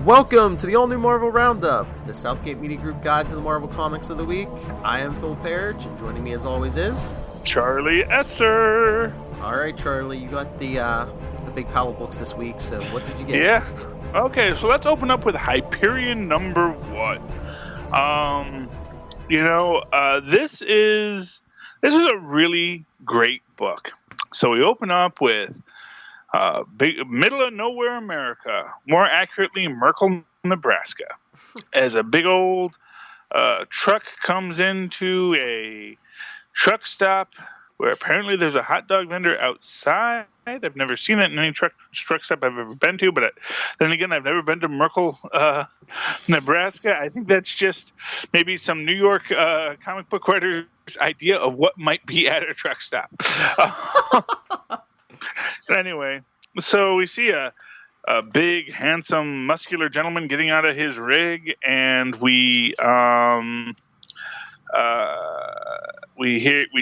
Welcome to the all-new Marvel Roundup, the Southgate Media Group guide to the Marvel Comics of the week. I am Phil Parrish, and joining me as always is... Charlie Esser. Alright, Charlie, you got the big pile of books this week, so what did you get? Yeah. Okay, so let's open up with Hyperion number 1. This is a really great book. So we open up with big middle of nowhere America, more accurately Merkel, Nebraska, as a big old truck comes into a truck stop where apparently there's a hot dog vendor outside. I've never seen that in any truck stop I've ever been to, but then again, I've never been to Merkel, Nebraska. I think that's just maybe some New York comic book writer's idea of what might be at a truck stop. Anyway, so we see a big, handsome, muscular gentleman getting out of his rig, and we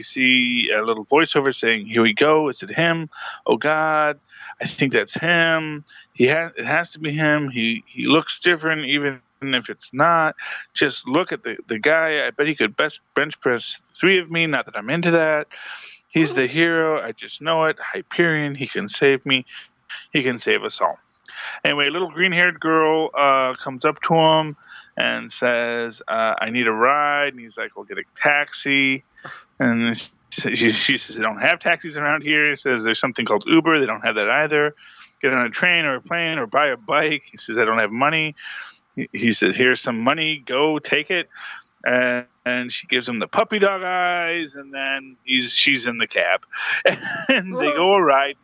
see a little voiceover saying, "Here we go. Is it him? Oh God, I think that's him. It has to be him. He looks different, even if it's not. Just look at the guy. I bet he could bench press 3 of me. Not that I'm into that. He's the hero. I just know it. Hyperion. He can save me. He can save us all." Anyway, a little green-haired girl comes up to him and says, "I need a ride." And he's like, "We'll get a taxi." And she says, "They don't have taxis around here." He says, "There's something called Uber. They don't have that either. Get on a train or a plane or buy a bike." He says, "I don't have money." He says, "Here's some money. Go take it." And she gives him the puppy dog eyes, and then she's in the cab. And they go a ride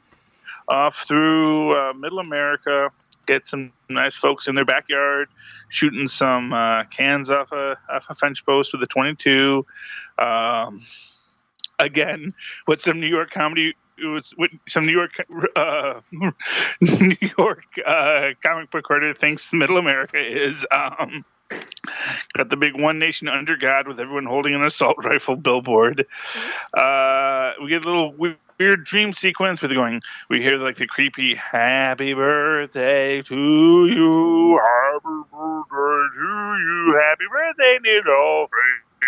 off through middle America, get some nice folks in their backyard, shooting some cans off a fence post with a .22. Again, with some New York comedy, with some New York comic book writer thinks Middle America is got the big One Nation Under God with everyone holding an assault rifle billboard. We get a little weird dream sequence with we hear like the creepy "Happy birthday to you, happy birthday to you, happy birthday, dear old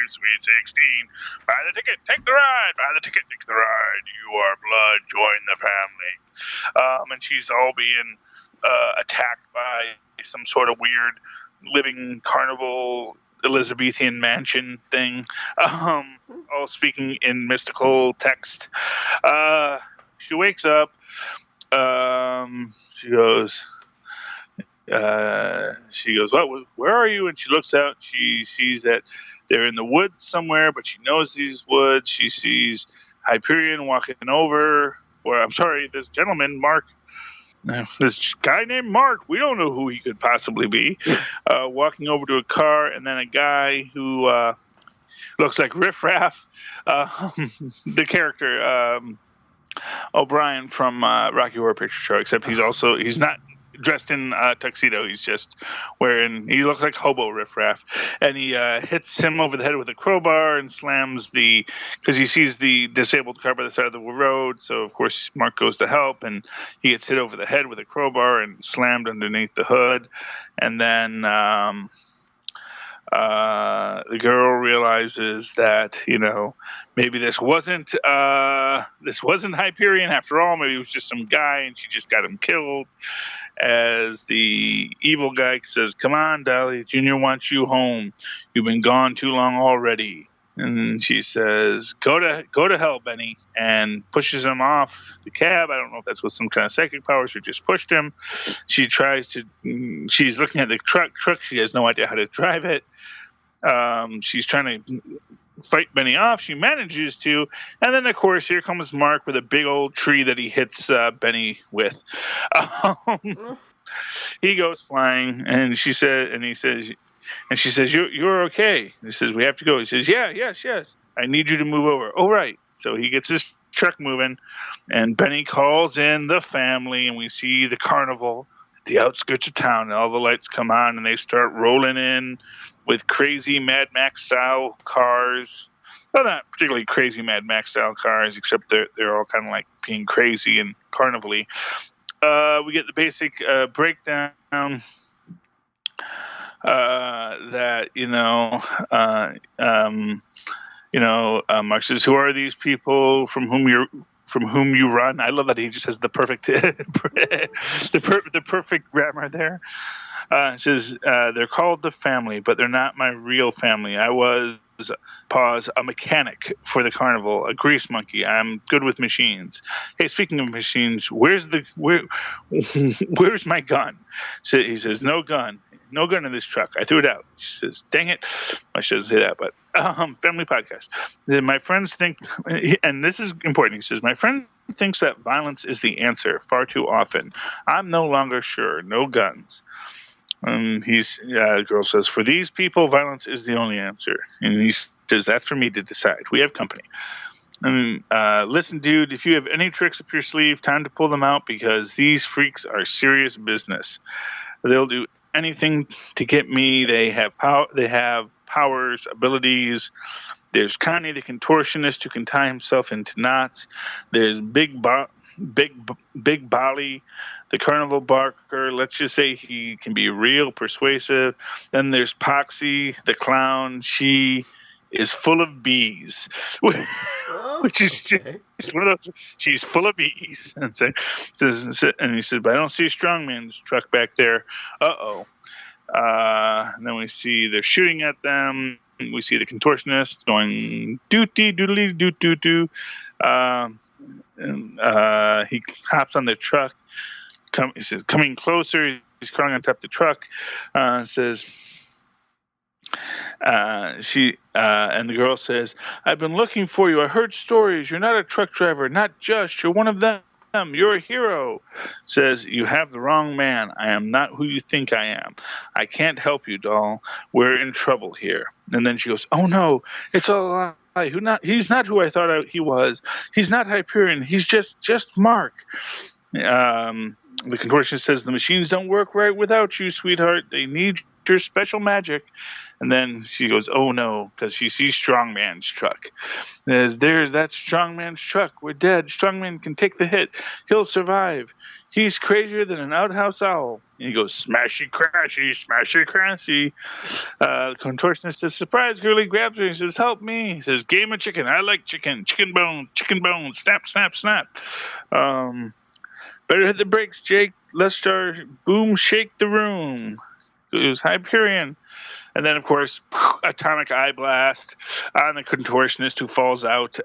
sweet 16. Buy the ticket, take the ride. Buy the ticket, take the ride. You are blood, join the family." And she's all being attacked by some sort of weird living carnival Elizabethan mansion thing, all speaking in mystical text. She wakes up. She goes, "What? Where are you?" And she looks out. She sees that they're in the woods somewhere, but she knows these woods. She sees Hyperion walking over. Or I'm sorry, this gentleman, Mark. This guy named Mark, we don't know who he could possibly be, walking over to a car, and then a guy who looks like Riff Raff, the character O'Brien from Rocky Horror Picture Show, except he's not dressed in tuxedo. He's just he looks like hobo Riff Raff, and he hits him over the head with a crowbar and slams because he sees the disabled car by the side of the road. So of course Mark goes to help, and he gets hit over the head with a crowbar and slammed underneath the hood. And then the girl realizes that maybe this wasn't Hyperion after all. Maybe it was just some guy, and she just got him killed. As the evil guy says, "Come on, Dolly, Junior wants you home. You've been gone too long already." And she says, "Go to hell, Benny," and pushes him off the cab. I don't know if that's with some kind of psychic powers or just pushed him. She's looking at the truck. She has no idea how to drive it. She's trying to fight Benny off. She manages to, and then of course here comes Mark with a big old tree that he hits Benny with. He goes flying, and she says, "You're okay." He says, "We have to go." He says, Yes. I need you to move over." "Oh, right." So he gets his truck moving, and Benny calls in the family, and we see the carnival at the outskirts of town, and all the lights come on, and they start rolling in with crazy Mad Max style cars. Well, not particularly crazy Mad Max style cars, except they're all kind of like being crazy and carnival-y. We get the basic breakdown that Mark says, "Who are these people from whom you run?" I love that he just has the perfect the perfect grammar there. It says they're called the family, but they're not my real family. I was a mechanic for the carnival, a grease monkey. I'm good with machines. Hey, speaking of machines, where's my gun? So he says, no gun in this truck. I threw it out. She says, dang it. I shouldn't say that, but family podcast. My friends think, and this is important. He says, my friend thinks that violence is the answer far too often. I'm no longer sure. No guns. The girl says, for these people, violence is the only answer. And he says, that's for me to decide. We have company. Listen, dude, if you have any tricks up your sleeve, time to pull them out, because these freaks are serious business. They'll do anything to get me. They have powers, abilities. There's Connie, the contortionist, who can tie himself into knots. There's Big Bali, the carnival barker. Let's just say he can be real persuasive. Then there's Patsy, the clown. She is full of bees, which is just one of those. She's full of bees. And he says, but I don't see a strongman's truck back there. And then we see they're shooting at them. We see the contortionist going dootty doodly doot doot doo. He hops on the truck. He says, coming closer. He's crawling on top of the truck. Says, and the girl says, I've been looking for you. I heard stories. You're not a truck driver, not just. You're one of them. You're a hero. Says, you have the wrong man. I am not who you think I am. I can't help you, doll. We're in trouble here. And then she goes, oh no, it's a lie. He's not who I thought he was. He's not Hyperion. He's just Mark. The contortionist says, the machines don't work right without you, sweetheart. They need your special magic. And then she goes, oh no, because she sees Strongman's truck. There's that Strongman's truck. We're dead. Strongman can take the hit. He'll survive. He's crazier than an outhouse owl. And he goes, smashy crashy, smashy crashy. The contortionist says, surprise, girlie, grabs her. He says, help me. He says, game of chicken. I like chicken. Chicken bones, snap, snap, snap. Better hit the brakes, Jake. Let's start. Boom, shake the room. It was Hyperion. And then, of course, atomic eye blast on the contortionist, who falls out,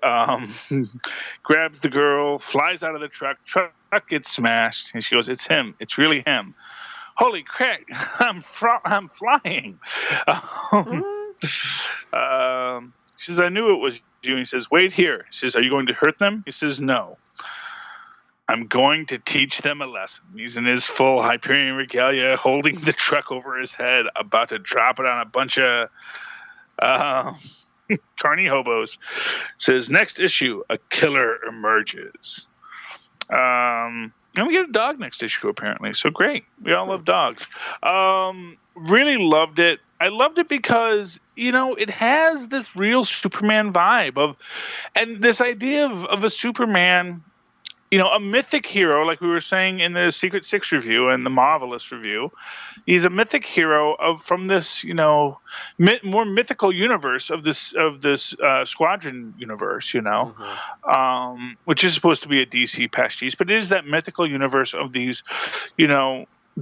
grabs the girl, flies out of the truck. Truck gets smashed. And she goes, it's him. It's really him. Holy crap, I'm flying. She says, I knew it was you. And he says, wait here. She says, are you going to hurt them? He says, no. I'm going to teach them a lesson. He's in his full Hyperion regalia, holding the truck over his head, about to drop it on a bunch of carny hobos. Says, next issue, a killer emerges. And we get a dog next issue, apparently. So great. We all love dogs. Really loved it. I loved it because, it has this real Superman vibe and this idea of a Superman, a mythic hero, like we were saying in the Secret Six review and the Marvelous review. He's a mythic hero from this, more mythical universe of this Squadron universe, which is supposed to be a DC pastiche, but it is that mythical universe of these,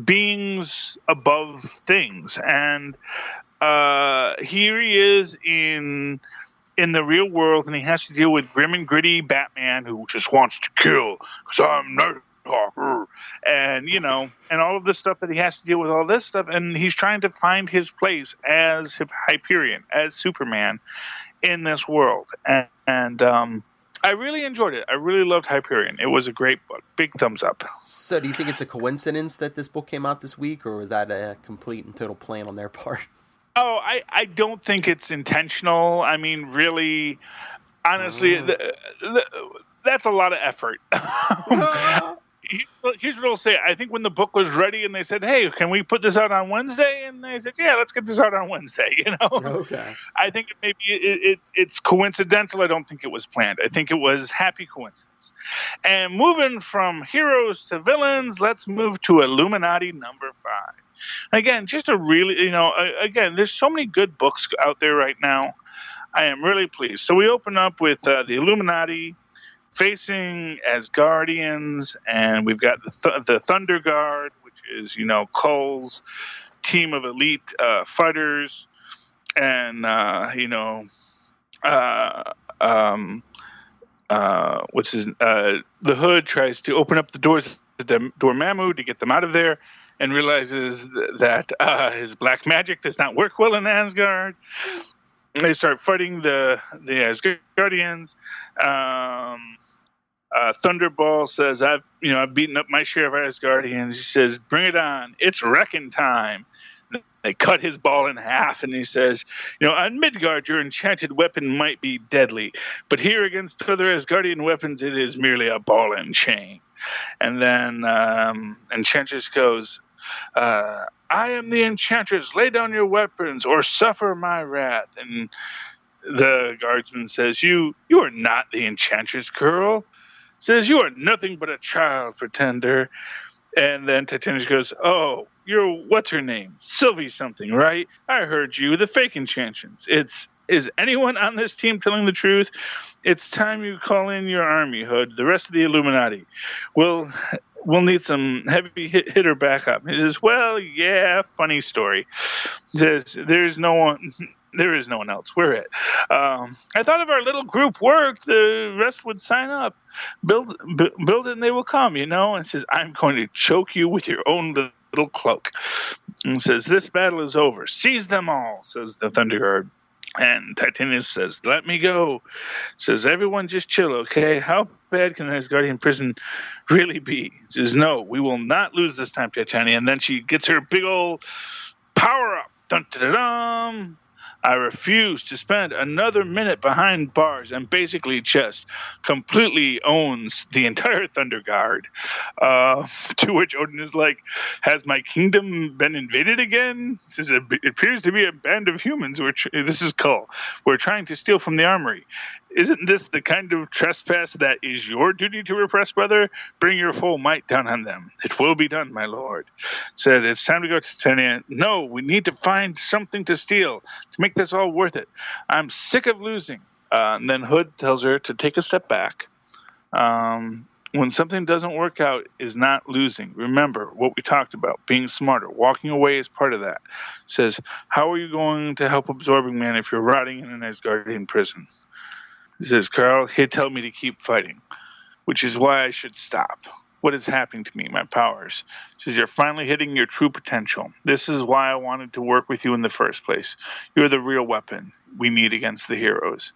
beings above things. And here he is in the real world, and he has to deal with grim and gritty Batman who just wants to kill because I'm Nighthawk, and and all of the stuff that he has to deal with, all this stuff, and he's trying to find his place as Hyperion, as Superman in this world, and I really enjoyed it. I really loved Hyperion. It was a great book. Big thumbs up. So, do you think it's a coincidence that this book came out this week, or was that a complete and total plan on their part? Oh, I don't think it's intentional. I mean, really, honestly, that's a lot of effort. Here's what I'll say. I think when the book was ready and they said, hey, can we put this out on Wednesday? And they said, yeah, let's get this out on Wednesday. Okay. I think maybe it's coincidental. I don't think it was planned. I think it was happy coincidence. And moving from heroes to villains, let's move to Illuminati number 5. Again, just a really, again, there's so many good books out there right now. I am really pleased. So we open up with the Illuminati facing Asgardians, and we've got the Thunder Guard, which is, Cole's team of elite fighters, and, the Hood tries to open up the doors to Dormammu to get them out of there, and realizes that his black magic does not work well in Asgard. They start fighting the Asgardians. Thunderball says, "I've beaten up my share of Asgardians." He says, "Bring it on! It's wrecking time." They cut his ball in half, and he says, "On Midgard, your enchanted weapon might be deadly, but here against other Asgardian weapons, it is merely a ball and chain." And then Enchantress goes, "I am the Enchantress. Lay down your weapons or suffer my wrath." And the guardsman says, "You are not the Enchantress, girl." Says, "You are nothing but a child pretender." And then Titanius goes, "Oh, you're what's her name? Sylvie something, right? I heard you, the fake Enchantress. Is anyone on this team telling the truth? It's time you call in your army, Hood, the rest of the Illuminati. We'll need some heavy hitter backup." He says, "Well, yeah, funny story." He says, there is no one else. We're it. I thought if our little group worked, the rest would sign up. Build it and they will come, And says, "I'm going to choke you with your own little cloak." And says, "This battle is over. Seize them all," says the Thunder Guard. And Titanius says, "Let me go." Says, "Everyone just chill, okay? How bad can an Asgardian prison really be?" Says, "No, we will not lose this time, Titania." And then she gets her big old power up. Dun, dun, dun, dun. "I refuse to spend another minute behind bars," and basically just completely owns the entire Thunder Guard. To which Odin is like, "Has my kingdom been invaded again?" He says, "It appears to be a band of humans. This is Kull. We're trying to steal from the armory. Isn't this the kind of trespass that is your duty to repress, brother? Bring your full might down on them." "It will be done, my lord." Said, "It's time to go to Titania." "No, we need to find something to steal to make this all worth it. I'm sick of losing." And then Hood tells her to take a step back. When something doesn't work out is not losing. Remember what we talked about, being smarter. Walking away is part of that. Says, "How are you going to help Absorbing Man if you're rotting in an Asgardian prison?" He says, "Carl, he'd tell me to keep fighting, which is why I should stop. What is happening to me, my powers?" He says, "You're finally hitting your true potential. This is why I wanted to work with you in the first place. You're the real weapon we need against the heroes."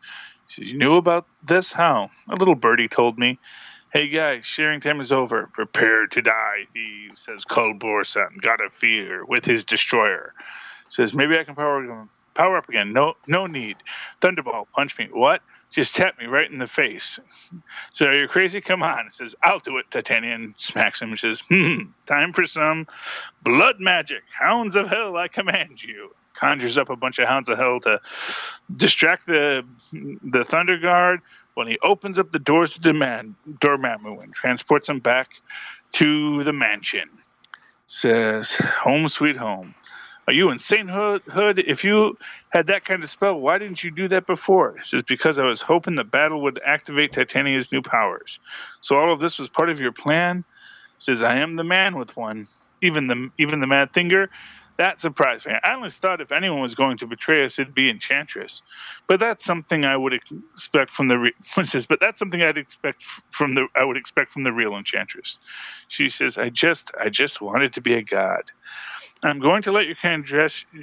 He says, "You knew about this? How?" "A little birdie told me." "Hey guys, sharing time is over. Prepare to die, thieves," says Kulborson, god of fear, with his destroyer. Says, "Maybe I can power up again." No need. Thunderball, punch me." "What?" "Just tap me right in the face." "So are you crazy? Come on." It says, "I'll do it." Titanian smacks him and says, "Time for some blood magic. Hounds of hell, I command you." Conjures up a bunch of hounds of hell to distract the Thunder Guard when he opens up the doors to Dormammu and transports him back to the mansion. Says, "Home sweet home." "Are you insane, Hood? If you had that kind of spell, why didn't you do that before?" He says, "Because I was hoping the battle would activate Titania's new powers." "So all of this was part of your plan?" He says, "I am the man with one. Even the mad thinger." That surprised me. I always thought if anyone was going to betray us, it'd be Enchantress. But that's something I would expect from the but that's something I would expect from the real Enchantress. She says, I just wanted to be a god. "I'm going to let your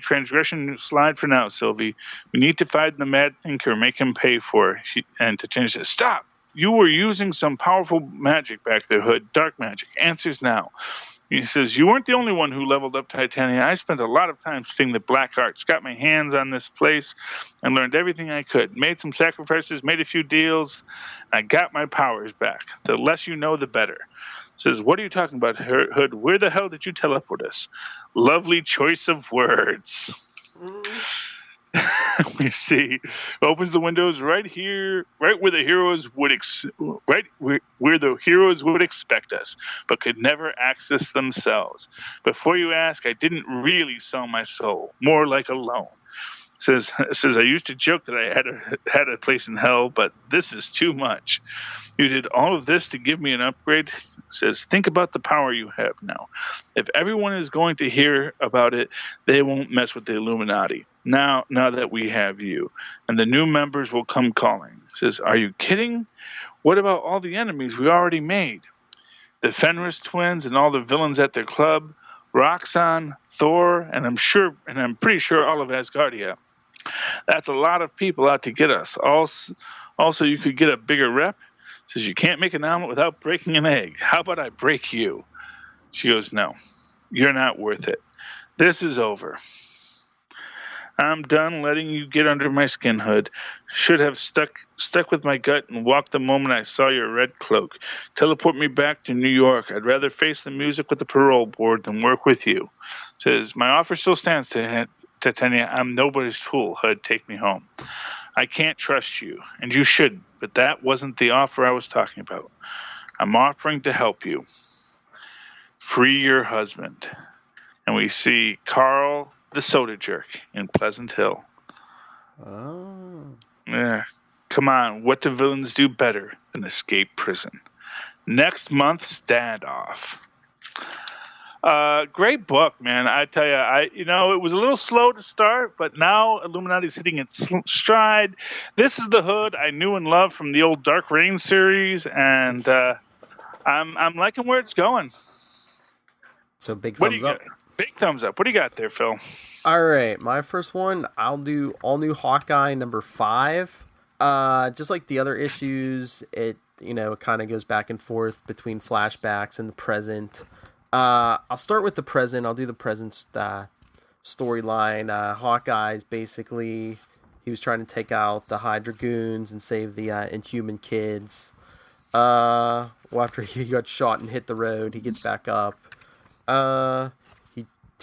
transgression slide for now, Sylvie. We need to find the mad thinker, make him pay for it." And Titania says, "Stop! You were using some powerful magic back there, Hood. Dark magic. Answers now." He says, "You weren't the only one who leveled up Titania. I spent a lot of time studying the black arts, got my hands on this place, and learned everything I could. Made some sacrifices, made a few deals. I got my powers back. The less you know, the better." Says, "What are you talking about, Hood? Where the hell did you teleport us?" Lovely choice of words. we see opens the windows right here, right where the heroes would where the heroes would expect us, but could never access themselves. Before you ask, I didn't really sell my soul, more like a loan. Says I used to joke that I had a place in hell, but this is too much. You did all of this to give me an upgrade. Says, think about the power you have now. If everyone is going to hear about it, they won't mess with the Illuminati. Now that we have you, and the new members will come calling. Says, are you kidding? What about all the enemies we already made? The Fenris twins and all the villains at their club, Roxxon, Thor, and I'm pretty sure all of Asgardia. That's a lot of people out to get us. Also, you could get a bigger rep. Says, you can't make an omelet without breaking an egg. How about I break you? She goes, no, you're not worth it. This is over. I'm done letting you get under my skin hood. Should have stuck with my gut and walked the moment I saw your red cloak. Teleport me back to New York. I'd rather face the music with the parole board than work with you. Says, my offer still stands, Titania. I'm nobody's tool. Hood, take me home. I can't trust you, and you shouldn't, but that wasn't the offer I was talking about. I'm offering to help you. Free your husband. And we see Carl the soda jerk in Pleasant Hill. Oh. Yeah. Come on, what do villains do better than escape prison? Next month, Standoff. Great book, man. I tell you, it was a little slow to start, but now Illuminati's hitting its stride. This is the Hood I knew and loved from the old Dark Reign series, and I'm liking where it's going. So big thumbs up. Big thumbs up. What do you got there, Phil? All right, my first one, I'll do all new Hawkeye number 5. Just like the other issues, it kind of goes back and forth between flashbacks and the present. I'll start with the present. I'll do the present storyline. Hawkeye's basically, he was trying to take out the Hydra goons and save the Inhuman kids. Well, after he got shot and hit the road, he gets back up.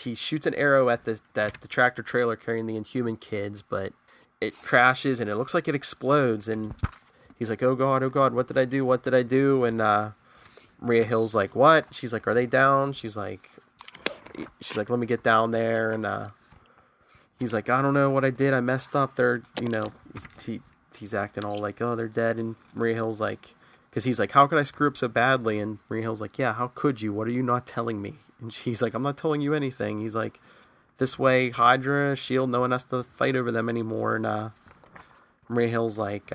He shoots an arrow at the tractor trailer carrying the Inhuman kids, but it crashes and it looks like it explodes. And he's like, "Oh God, what did I do? What did I do?" And Maria Hill's like, "What?" She's like, "Are they down?" She's like, "Let me get down there." And he's like, "I don't know what I did. I messed up." They're, he's acting all like, "Oh, they're dead." And Maria Hill's like, because he's like, "How could I screw up so badly?" And Maria Hill's like, "Yeah, how could you? What are you not telling me?" And she's like, "I'm not telling you anything." He's like, "This way, Hydra, S.H.I.E.L.D., no one has to fight over them anymore." And Maria Hill's like,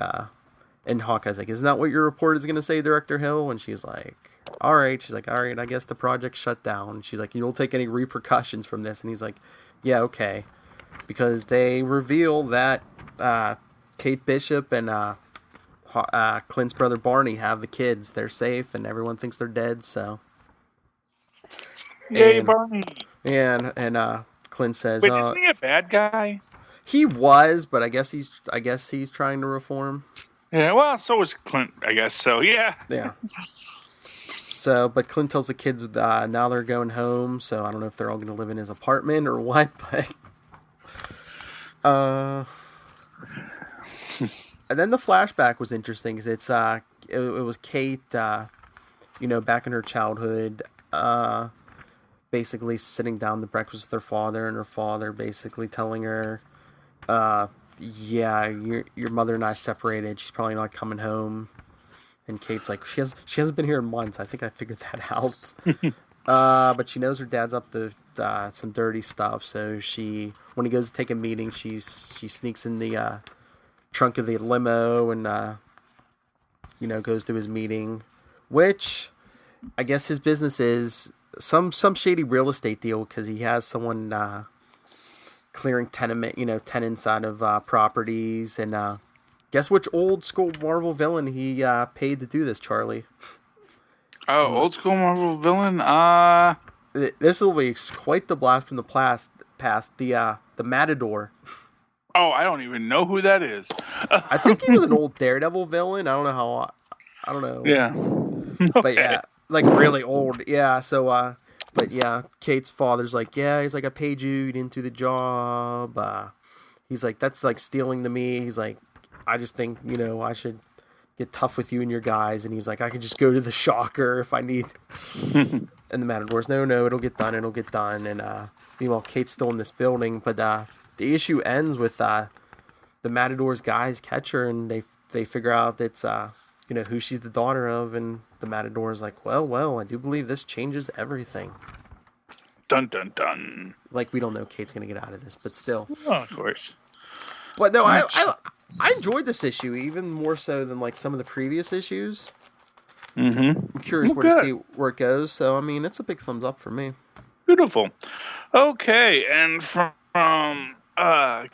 and Hawkeye's like, "Isn't that what your report is going to say, Director Hill?" And she's like, "All right." She's like, "All right, I guess the project shut down." And she's like, "You don't take any repercussions from this." And he's like, "Yeah, okay." Because they reveal that Kate Bishop and Clint's brother Barney have the kids. They're safe, and everyone thinks they're dead, so... Yay, Barney! And Clint says, "Wait, isn't he a bad guy?" He was, but I guess he's trying to reform. Yeah, well, so was Clint, I guess. So yeah. Yeah. So, but Clint tells the kids now they're going home. So I don't know if they're all going to live in his apartment or what, but and then the flashback was interesting because it was Kate, back in her childhood. Basically sitting down to breakfast with her father, and her father basically telling her, "Yeah, your mother and I separated. She's probably not coming home." And Kate's like, "She hasn't been here in months. I think I figured that out." But she knows her dad's up to some dirty stuff. So when he goes to take a meeting, she sneaks in the trunk of the limo and goes to his meeting, which I guess his business is some shady real estate deal because he has someone clearing tenants out of properties. And guess which old school Marvel villain he paid to do this, Charlie? Oh, old school Marvel villain? This will be quite the blast from the past. The Matador. Oh, I don't even know who that is. I think he was an old Daredevil villain. I don't know how. I don't know. Yeah. But Okay. yeah, like really old. Yeah. So, but yeah, Kate's father's like, yeah. He's like, "I paid you. You didn't do the job." he's like, that's like stealing to me. He's like, I just think, I should get tough with you and your guys. And he's like, I could just go to the Shocker if I need. And the Matadors, no, it'll get done. And meanwhile, Kate's still in this building. But the issue ends with the Matadors guys catch her, and they figure out it's who she's the daughter of. And the Matador's like, well, I do believe this changes everything. Dun, dun, dun. Like, we don't know Kate's going to get out of this, but still. Oh, of course. But no, I enjoyed this issue even more so than like some of the previous issues. Mm-hmm. I'm curious to see where it goes. So, I mean, it's a big thumbs up for me. Beautiful. Okay, and from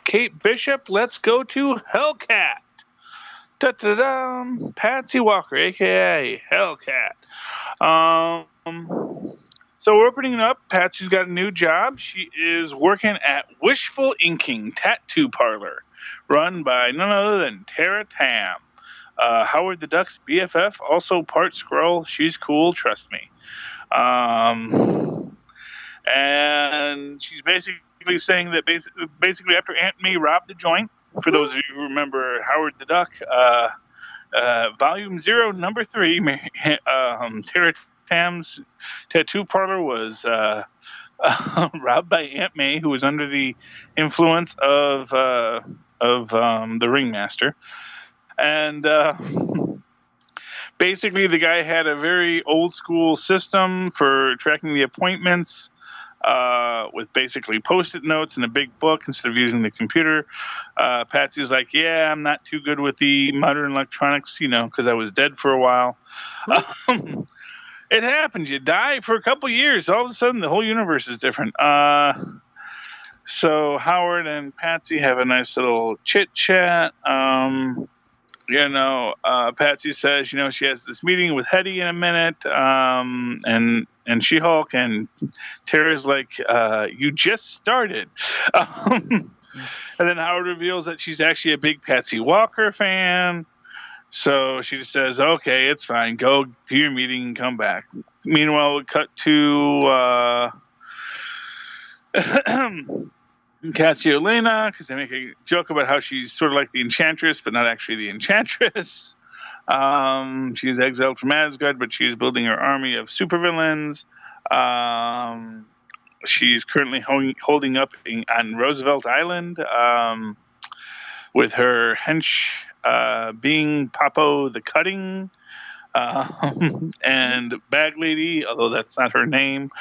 Kate Bishop, let's go to Hellcat. Da-da-da, Patsy Walker, a.k.a. Hellcat. So we're opening it up. Patsy's got a new job. She is working at Wishful Inking Tattoo Parlor, run by none other than Tara Tam. Howard the Duck's BFF, also part Skrull. She's cool, trust me. And she's basically saying that basically after Aunt May robbed the joint, for those of you who remember Howard the Duck, Volume 0, Number 3, Tara Tam's tattoo parlor was robbed by Aunt May, who was under the influence of the ringmaster. And basically the guy had a very old school system for tracking the appointments, with basically post-it notes and a big book instead of using the computer. Patsy's like, yeah, I'm not too good with the modern electronics, because I was dead for a while. It happens. You die for a couple years. All of a sudden, the whole universe is different. So Howard and Patsy have a nice little chit-chat. Patsy says, she has this meeting with Hetty in a minute, and She-Hulk, and Tara's like, you just started. And then Howard reveals that she's actually a big Patsy Walker fan. So she just says, okay, it's fine. Go to your meeting and come back. Meanwhile, we cut to Cassiolina, because they make a joke about how she's sort of like the Enchantress, but not actually the Enchantress. She's exiled from Asgard, but she's building her army of supervillains. She's currently holding up on Roosevelt Island with her hench being Papo the Cutting, and Bag Lady, although that's not her name.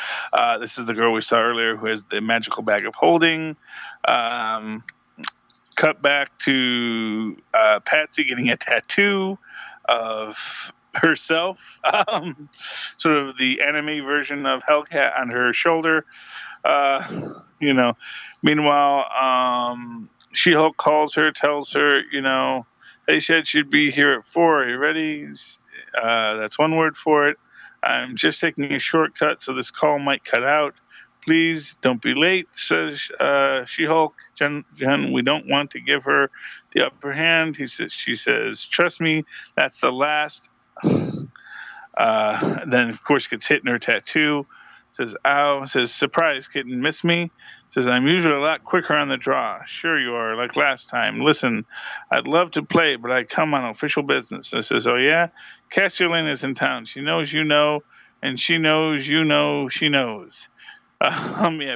This is the girl we saw earlier who has the magical bag of holding. Cut back to Patsy getting a tattoo of herself, sort of the anime version of Hellcat on her shoulder. Meanwhile, She-Hulk calls her, tells her, they said she'd be here at 4. Are you ready? That's one word for it. I'm just taking a shortcut, so this call might cut out. Please don't be late, says She-Hulk. Jen, we don't want to give her the upper hand. She says, trust me, that's the last. Then, of course, gets hit in her tattoo. Says, ow. Says, surprise, kitten, miss me? Says, I'm usually a lot quicker on the draw. Sure you are, like last time. Listen, I'd love to play, but I come on official business. I says, oh yeah? Cassiolina's in town. She knows you know, and she knows you know she knows.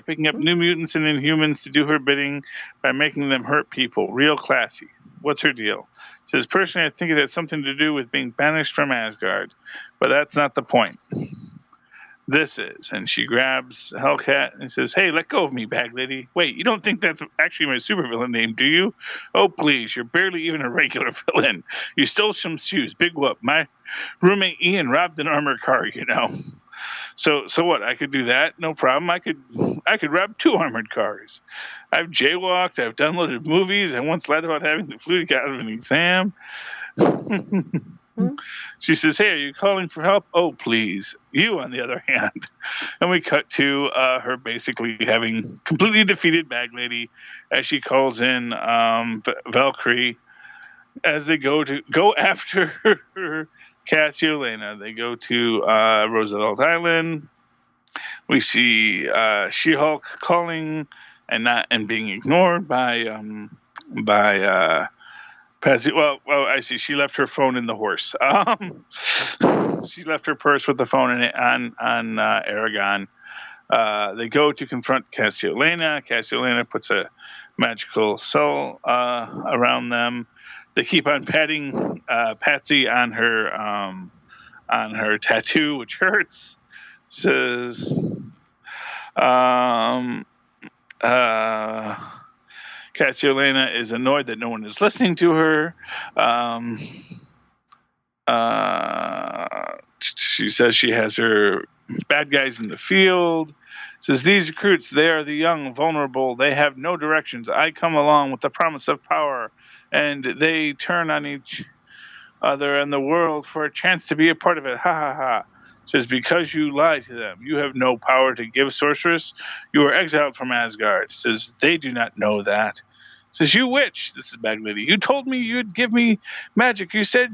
Picking up new mutants and inhumans to do her bidding by making them hurt people. Real classy. What's her deal? Says, personally, I think it has something to do with being banished from Asgard, but that's not the point. This is. And she grabs Hellcat and says, hey, let go of me, Bag Lady. Wait, you don't think that's actually my supervillain name, do you? Oh, please, you're barely even a regular villain. You stole some shoes. Big whoop. My roommate Ian robbed an armored car, So what? I could do that, no problem. I could rob 2 armored cars. I've jaywalked. I've downloaded movies. I once lied about having the flu to get out of an exam. She says, hey, are you calling for help? Oh, please. You, on the other hand. And we cut to her basically having completely defeated Bag Lady as she calls in Valkyrie as they go after her. Cassiolina. They go to Roosevelt Island. We see She-Hulk calling and being ignored by by Patsy. Well, I see. She left her phone in the horse. She left her purse with the phone in it on Aragon. They go to confront Cassiolena. Cassiolena puts a magical cell around them. They keep on patting Patsy on her tattoo, which hurts. Says, Cassiolena is annoyed that no one is listening to her. She says she has her bad guys in the field. Says, these recruits, they are the young, vulnerable. They have no directions. I come along with the promise of power, and they turn on each other and the world for a chance to be a part of it. Ha ha ha. Says, because you lie to them, you have no power to give, sorceress. You are exiled from Asgard. Says, they do not know that. Says, you witch. This is Bag Lady. You told me you'd give me magic. You said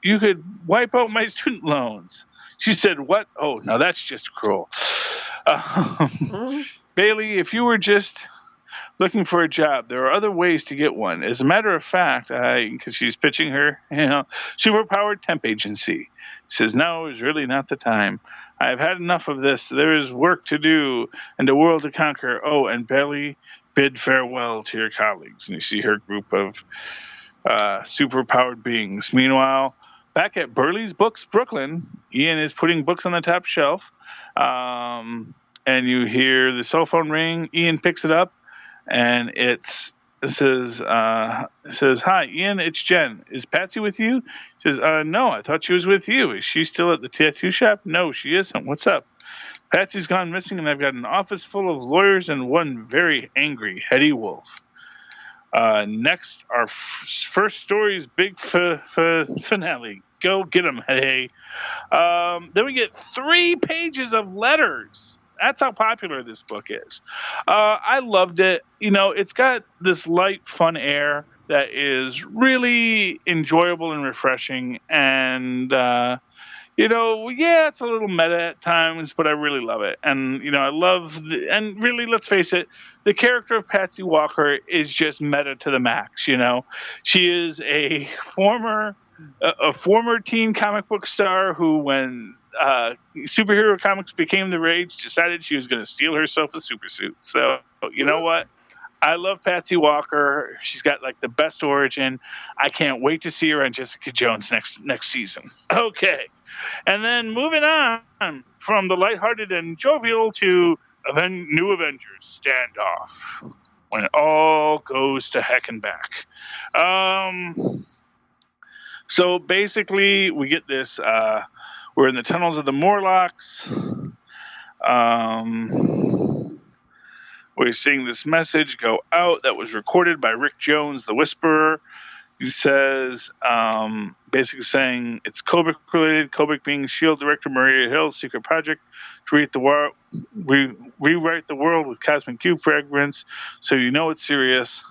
you could wipe out my student loans. She said, what? Oh, now that's just cruel. Bailey, if you were just looking for a job, there are other ways to get one. As a matter of fact, because she's pitching her, superpowered temp agency. She says, no, it's really not the time. I've had enough of this. There is work to do and a world to conquer. Oh, and Bailey, bid farewell to your colleagues. And you see her group of superpowered beings. Meanwhile, back at Burley's Books, Brooklyn, Ian is putting books on the top shelf. And you hear the cell phone ring. Ian picks it up, and it says, hi, Ian, it's Jen. Is Patsy with you? She says, no, I thought she was with you. Is she still at the tattoo shop? No, she isn't. What's up? Patsy's gone missing, and I've got an office full of lawyers and one very angry, heady wolf. Next, our first story's big finale. Go get them, hey. Then we get 3 pages of letters. That's how popular this book is. I loved it. It's got this light, fun air that is really enjoyable and refreshing. And, it's a little meta at times, but I really love it. And, I love, and really, let's face it, the character of Patsy Walker is just meta to the max, She is a former teen comic book star who, when superhero comics became the rage, decided she was going to steal herself a supersuit. So, you know what? I love Patsy Walker. She's got the best origin. I can't wait to see her on Jessica Jones next season. Okay. And then moving on from the lighthearted and jovial to New Avengers Standoff, when it all goes to heck and back. So basically, we get this. We're in the tunnels of the Morlocks. We're seeing this message go out that was recorded by Rick Jones, the Whisperer. He says, basically saying it's Kobik related, Kobik being S.H.I.E.L.D. Director Maria Hill's secret project to rewrite the world with cosmic cube fragments, so it's serious.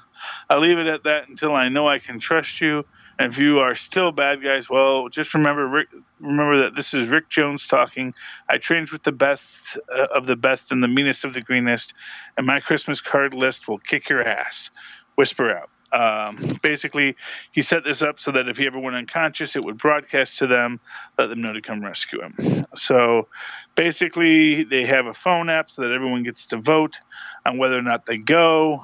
I'll leave it at that until I know I can trust you. And if you are still bad guys, well, just remember that this is Rick Jones talking. I trained with the best of the best and the meanest of the greenest, and my Christmas card list will kick your ass. Whisper out. Basically, he set this up so that if he ever went unconscious, it would broadcast to them, let them know to come rescue him. So basically, they have a phone app so that everyone gets to vote on whether or not they go.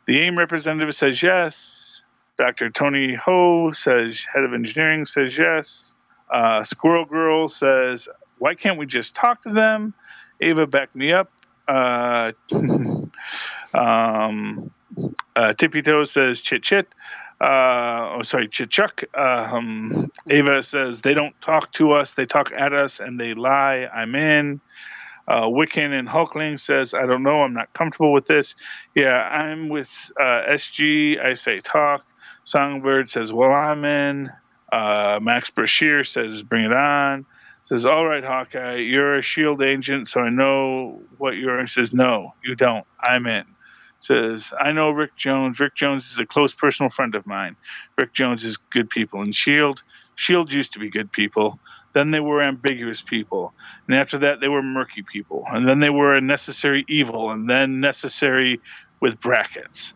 The AIM representative says yes. Dr. Tony Ho says, head of engineering, says yes. Squirrel Girl says, why can't we just talk to them? Ava, back me up. Tippy Toe says chit chit. Chit chuck. Ava says they don't talk to us, they talk at us, and they lie. I'm in. Wiccan and Hulkling says, I don't know, I'm not comfortable with this. Yeah, I'm with SG, I say talk. Songbird says, well, I'm in. Max Brashear says, bring it on. Says, all right, Hawkeye, you're a S.H.I.E.L.D. agent, so I know what you're in. Says, no, you don't. I'm in. Says, I know Rick Jones. Rick Jones is a close personal friend of mine. Rick Jones is good people. And S.H.I.E.L.D. used to be good people. Then they were ambiguous people. And after that, they were murky people. And then they were a necessary evil. And then necessary with brackets.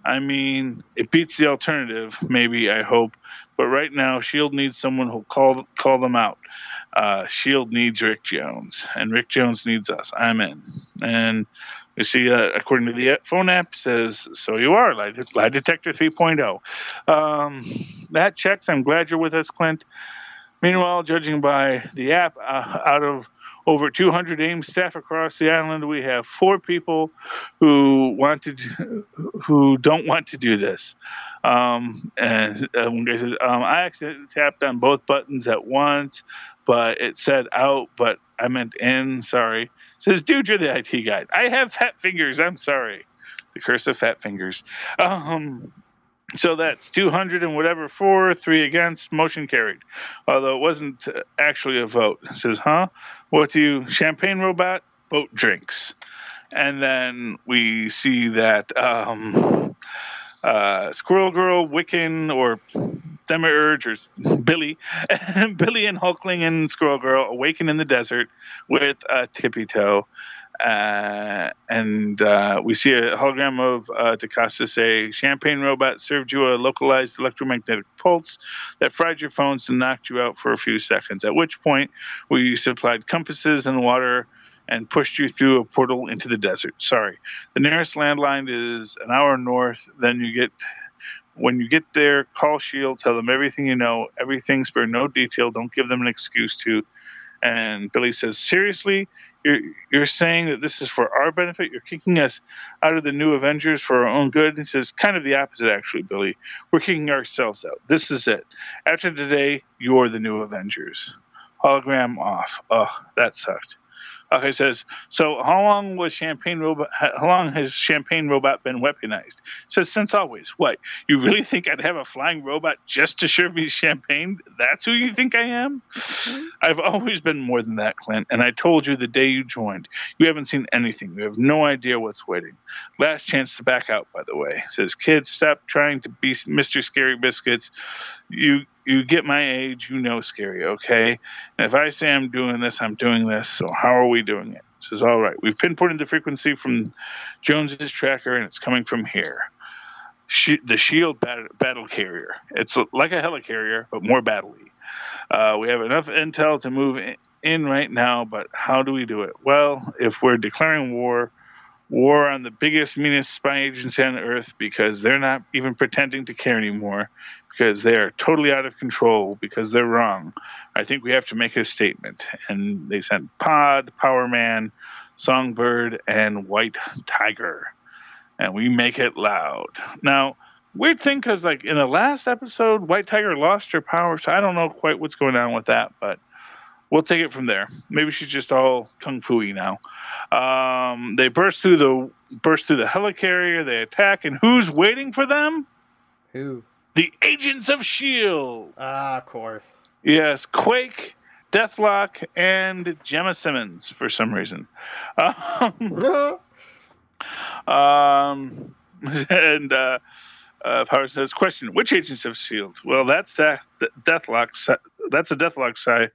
I mean, it beats the alternative, maybe, I hope. But right now, S.H.I.E.L.D. needs someone who'll call them out. S.H.I.E.L.D. needs Rick Jones, and Rick Jones needs us. I'm in. And you see, according to the phone app, says, so you are, Lie Detector 3.0. That checks. I'm glad you're with us, Clint. Meanwhile, judging by the app, out of over 200 AIM staff across the island, we have 4 people who don't want to do this. And one guy said, I accidentally tapped on both buttons at once, but it said out, but I meant in. Sorry. Says, dude, you're the IT guy. I have fat fingers. I'm sorry. The curse of fat fingers. So that's 200 and whatever for, 3 against, motion carried. Although it wasn't actually a vote. It says, what do you, champagne robot, boat drinks. And then we see that Squirrel Girl, Wiccan, or Demiurge, or Billy, Billy and Hulkling and Squirrel Girl awaken in the desert with a tippy toe. And we see a hologram of DaCosta say, Champagne robot served you a localized electromagnetic pulse that fried your phones and knocked you out for a few seconds, at which point we supplied compasses and water and pushed you through a portal into the desert. Sorry. The nearest landline is an hour north. Then when you get there, call S.H.I.E.L.D., tell them everything you know, everything, spare no detail, don't give them an excuse to. And Billy says, seriously? You're saying that this is for our benefit? You're kicking us out of the new Avengers for our own good? He says, kind of the opposite, actually, Billy. We're kicking ourselves out. This is it. After today, you're the new Avengers. Hologram off. Oh, that sucked. Okay, says, so how long has Champagne Robot been weaponized? Says, since always. What, you really think I'd have a flying robot just to serve me champagne? That's who you think I am? I've always been more than that, Clint, and I told you the day you joined. You haven't seen anything. You have no idea what's waiting. Last chance to back out, by the way. Says, kids, stop trying to be Mr. Scary Biscuits. You get my age, you know scary, okay? And if I say I'm doing this, I'm doing this. So how are we doing it? Says, all right. We've pinpointed the frequency from Jones's tracker, and it's coming from here. The S.H.I.E.L.D. battle carrier. It's like a helicarrier, but more battle-y. We have enough intel to move in right now, but how do we do it? Well, if we're declaring war on the biggest, meanest spy agency on Earth, because they're not even pretending to care anymore, because they are totally out of control, because they're wrong. I think we have to make a statement. And they sent Pod, Power Man, Songbird, and White Tiger. And we make it loud. Now, weird thing, because like in the last episode, White Tiger lost her power, so I don't know quite what's going on with that, but we'll take it from there. Maybe she's just all kung fu-y now. They burst through the helicarrier. They attack, and who's waiting for them? Who? The agents of S.H.I.E.L.D. Ah, of course. Yes, Quake, Deathlock, and Gemma Simmons for some reason. And Power says, question, which agents of S.H.I.E.L.D.? Well, that's Deathlock. That's a Deathlock side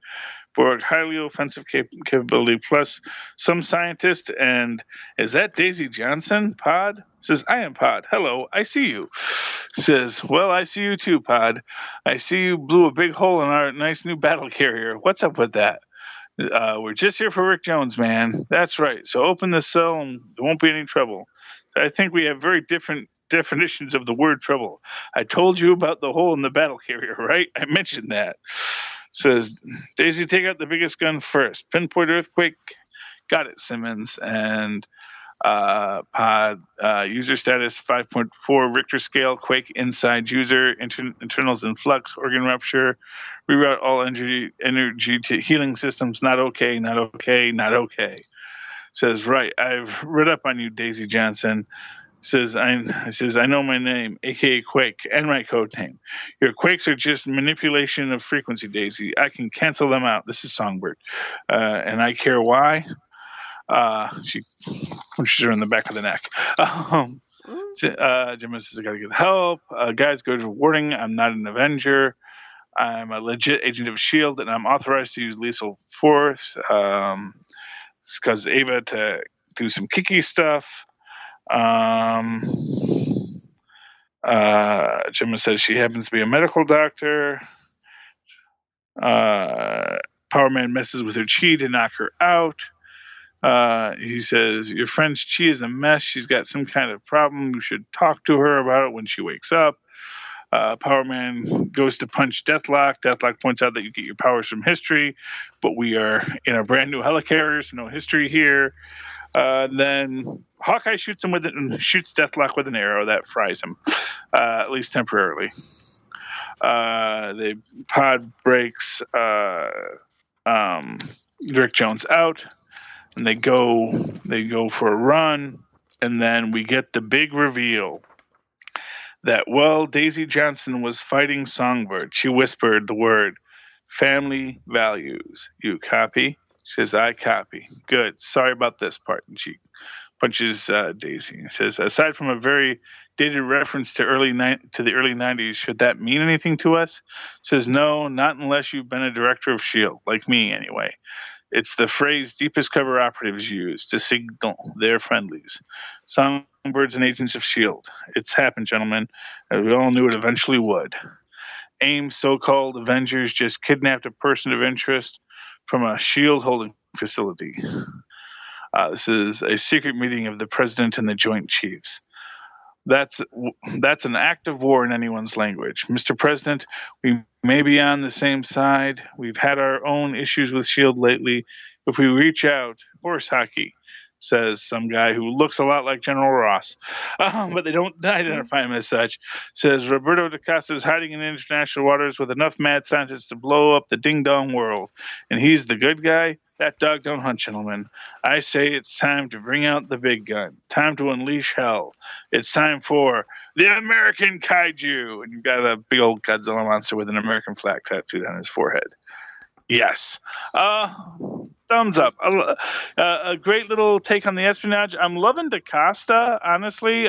for highly offensive capability, plus some scientist. And is that Daisy Johnson? Pod says, I am Pod. Hello, I see you. Says, well, I see you too, Pod. I see you blew a big hole in our nice new battle carrier. What's up with that? We're just here for Rick Jones, man. That's right. So open the cell and there won't be any trouble. So I think we have very different definitions of the word trouble. I told you about the hole in the battle carrier, right? I mentioned that. Says, Daisy, take out the biggest gun first. Pinpoint earthquake. Got it, Simmons. And Pod, user status 5.4 Richter scale, quake inside user, internals in flux, organ rupture, reroute all energy to healing systems, not okay, not okay, not okay. Says, right, I've read up on you, Daisy Johnson. Says, I know my name, aka Quake, and my code name. Your quakes are just manipulation of frequency, Daisy. I can cancel them out. This is Songbird. And I care why. She punches her in the back of the neck. Jim says, I gotta get help. Guys, go to warning. I'm not an Avenger. I'm a legit agent of S.H.I.E.L.D., and I'm authorized to use lethal force. It's because Ava to do some kicky stuff. Gemma says she happens to be a medical doctor. Power Man messes with her chi to knock her out. He says, your friend's chi is a mess. She's got some kind of problem. You should talk to her about it when she wakes up. Power Man goes to punch Deathlock. Deathlock points out that you get your powers from history, but we are in a brand new helicarrier, so no history here. Then Hawkeye shoots Deathlock with an arrow that fries him, at least temporarily. The pod breaks Rick Jones out, and they go for a run, and then we get the big reveal that, well, Daisy Johnson was fighting Songbird. She whispered the word family values. You copy? She says, I copy. Good. Sorry about this part. And she punches Daisy. He says, aside from a very dated reference to the early 90s, should that mean anything to us? Says, no, not unless you've been a director of S.H.I.E.L.D., like me anyway. It's the phrase deepest cover operatives use to signal their friendlies. Songbirds and agents of S.H.I.E.L.D. It's happened, gentlemen, as we all knew it eventually would. AIM's so-called Avengers just kidnapped a person of interest from a S.H.I.E.L.D. holding facility. This is a secret meeting of the President and the Joint Chiefs. That's an act of war in anyone's language. Mr. President, we may be on the same side. We've had our own issues with S.H.I.E.L.D. lately. If we reach out, horse hockey, says some guy who looks a lot like General Ross, but they don't identify him as such, says Roberto da Costa is hiding in international waters with enough mad scientists to blow up the ding-dong world, and he's the good guy? That dog don't hunt, gentlemen. I say it's time to bring out the big gun. Time to unleash hell. It's time for the American Kaiju. And you've got a big old Godzilla monster with an American flag tattooed on his forehead. Yes. Thumbs up. A great little take on the espionage. I'm loving DaCosta, honestly.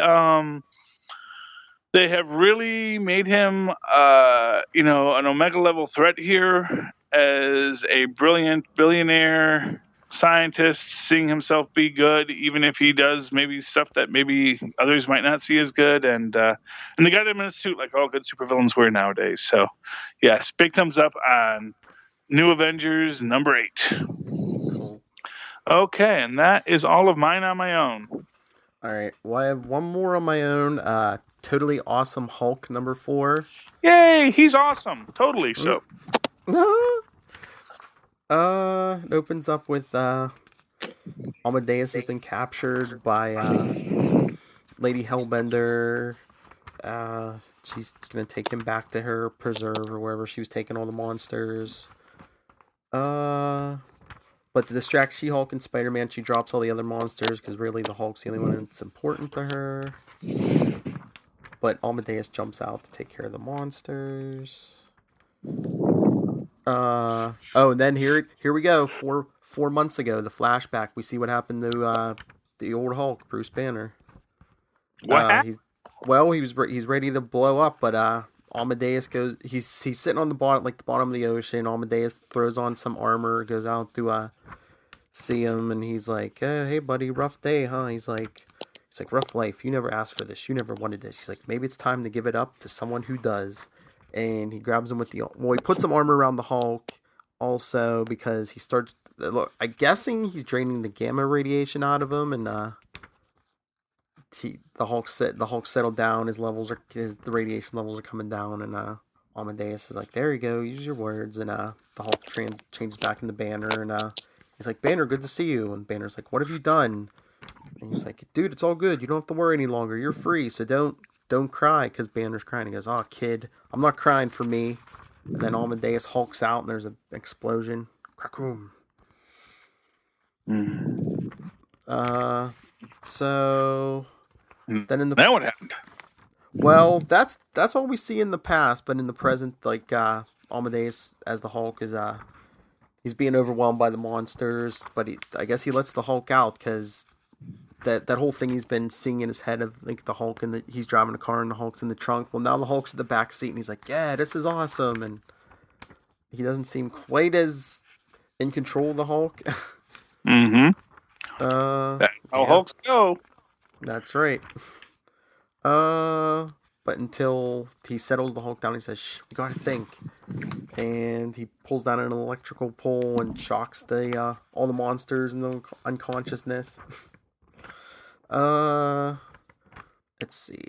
They have really made him, an Omega level threat here as a brilliant billionaire scientist, seeing himself be good, even if he does maybe stuff that maybe others might not see as good. And they got him in a suit like all good supervillains wear nowadays. So, yes, big thumbs up on New Avengers number 8. Cool. Okay, and that is all of mine on my own. All right. Well, I have one more on my own. Totally Awesome Hulk number 4. Yay, he's awesome. Totally so. It opens up with Amadeus has been captured by Lady Hellbender. She's gonna take him back to her preserve or wherever she was taking all the monsters. But to distract She-Hulk and Spider-Man, she drops all the other monsters because really the Hulk's the only one that's important to her. But Amadeus jumps out to take care of the monsters. And then here we go. Four months ago, the flashback. We see what happened to the old Hulk, Bruce Banner. What happened? He's ready to blow up, but Amadeus goes. He's sitting on the bottom of the ocean. Amadeus throws on some armor, goes out to see him, and he's like, "Hey, buddy, rough day, huh?" He's like, "Rough life. You never asked for this. You never wanted this." He's like, "Maybe it's time to give it up to someone who does." And he grabs him he puts some armor around the Hulk, also because he starts. I'm guessing he's draining the gamma radiation out of him, and the Hulk settled down. The radiation levels are coming down, and Amadeus is like, "There you go. Use your words." And the Hulk changes back into Banner, and he's like, "Banner, good to see you." And Banner's like, "What have you done?" And he's like, "Dude, it's all good. You don't have to worry any longer. You're free, so don't cry," because Banner's crying. He goes, "Oh, kid, I'm not crying for me." And then Amadeus hulks out, and there's an explosion. Cracoom. So then now what happened? Well, that's all we see in the past, but in the present, Amadeus as the Hulk is he's being overwhelmed by the monsters, but I guess he lets the Hulk out because that whole thing he's been seeing in his head of the Hulk and he's driving a car and the Hulk's in the trunk. Well, now the Hulk's in the back seat and he's like, "Yeah, this is awesome," and he doesn't seem quite as in control of the Hulk. Mm-hmm. That's how Hulks go. That's right. But until he settles the Hulk down, he says, "Shh, we gotta think." And he pulls down an electrical pole and shocks the all the monsters into unconsciousness. Let's see.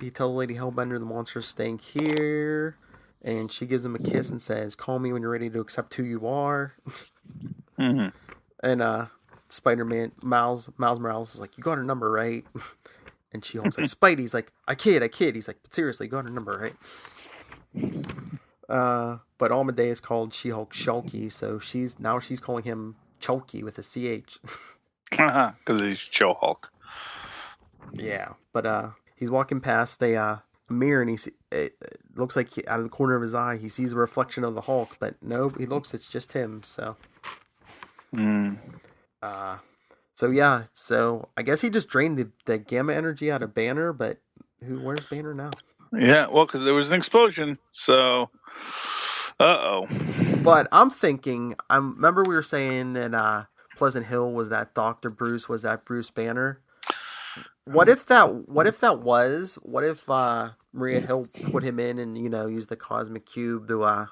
He tells Lady Hellbender the monster's staying here, and she gives him a kiss and says, "Call me when you're ready to accept who you are." Mm-hmm. And Spider-Man Miles Morales is like, "You got her number, right?" And She-Hulk's like, "Spidey's like, I kid." He's like, "But seriously, you got her number, right?" But Amadeus called She-Hulk Shulky, so she's calling him Chulky with a CH. Because he's Chill Hulk. Yeah, but he's walking past a mirror, and it looks like out of the corner of his eye he sees a reflection of the Hulk, but no, he looks, it's just him. So, so I guess he just drained the gamma energy out of Banner, but where's Banner now? Yeah, well, because there was an explosion, so uh-oh. But I'm thinking, remember we were saying that Pleasant Hill was that Dr. Bruce, was that Bruce Banner? What if Maria Hill put him in and, use the cosmic cube to,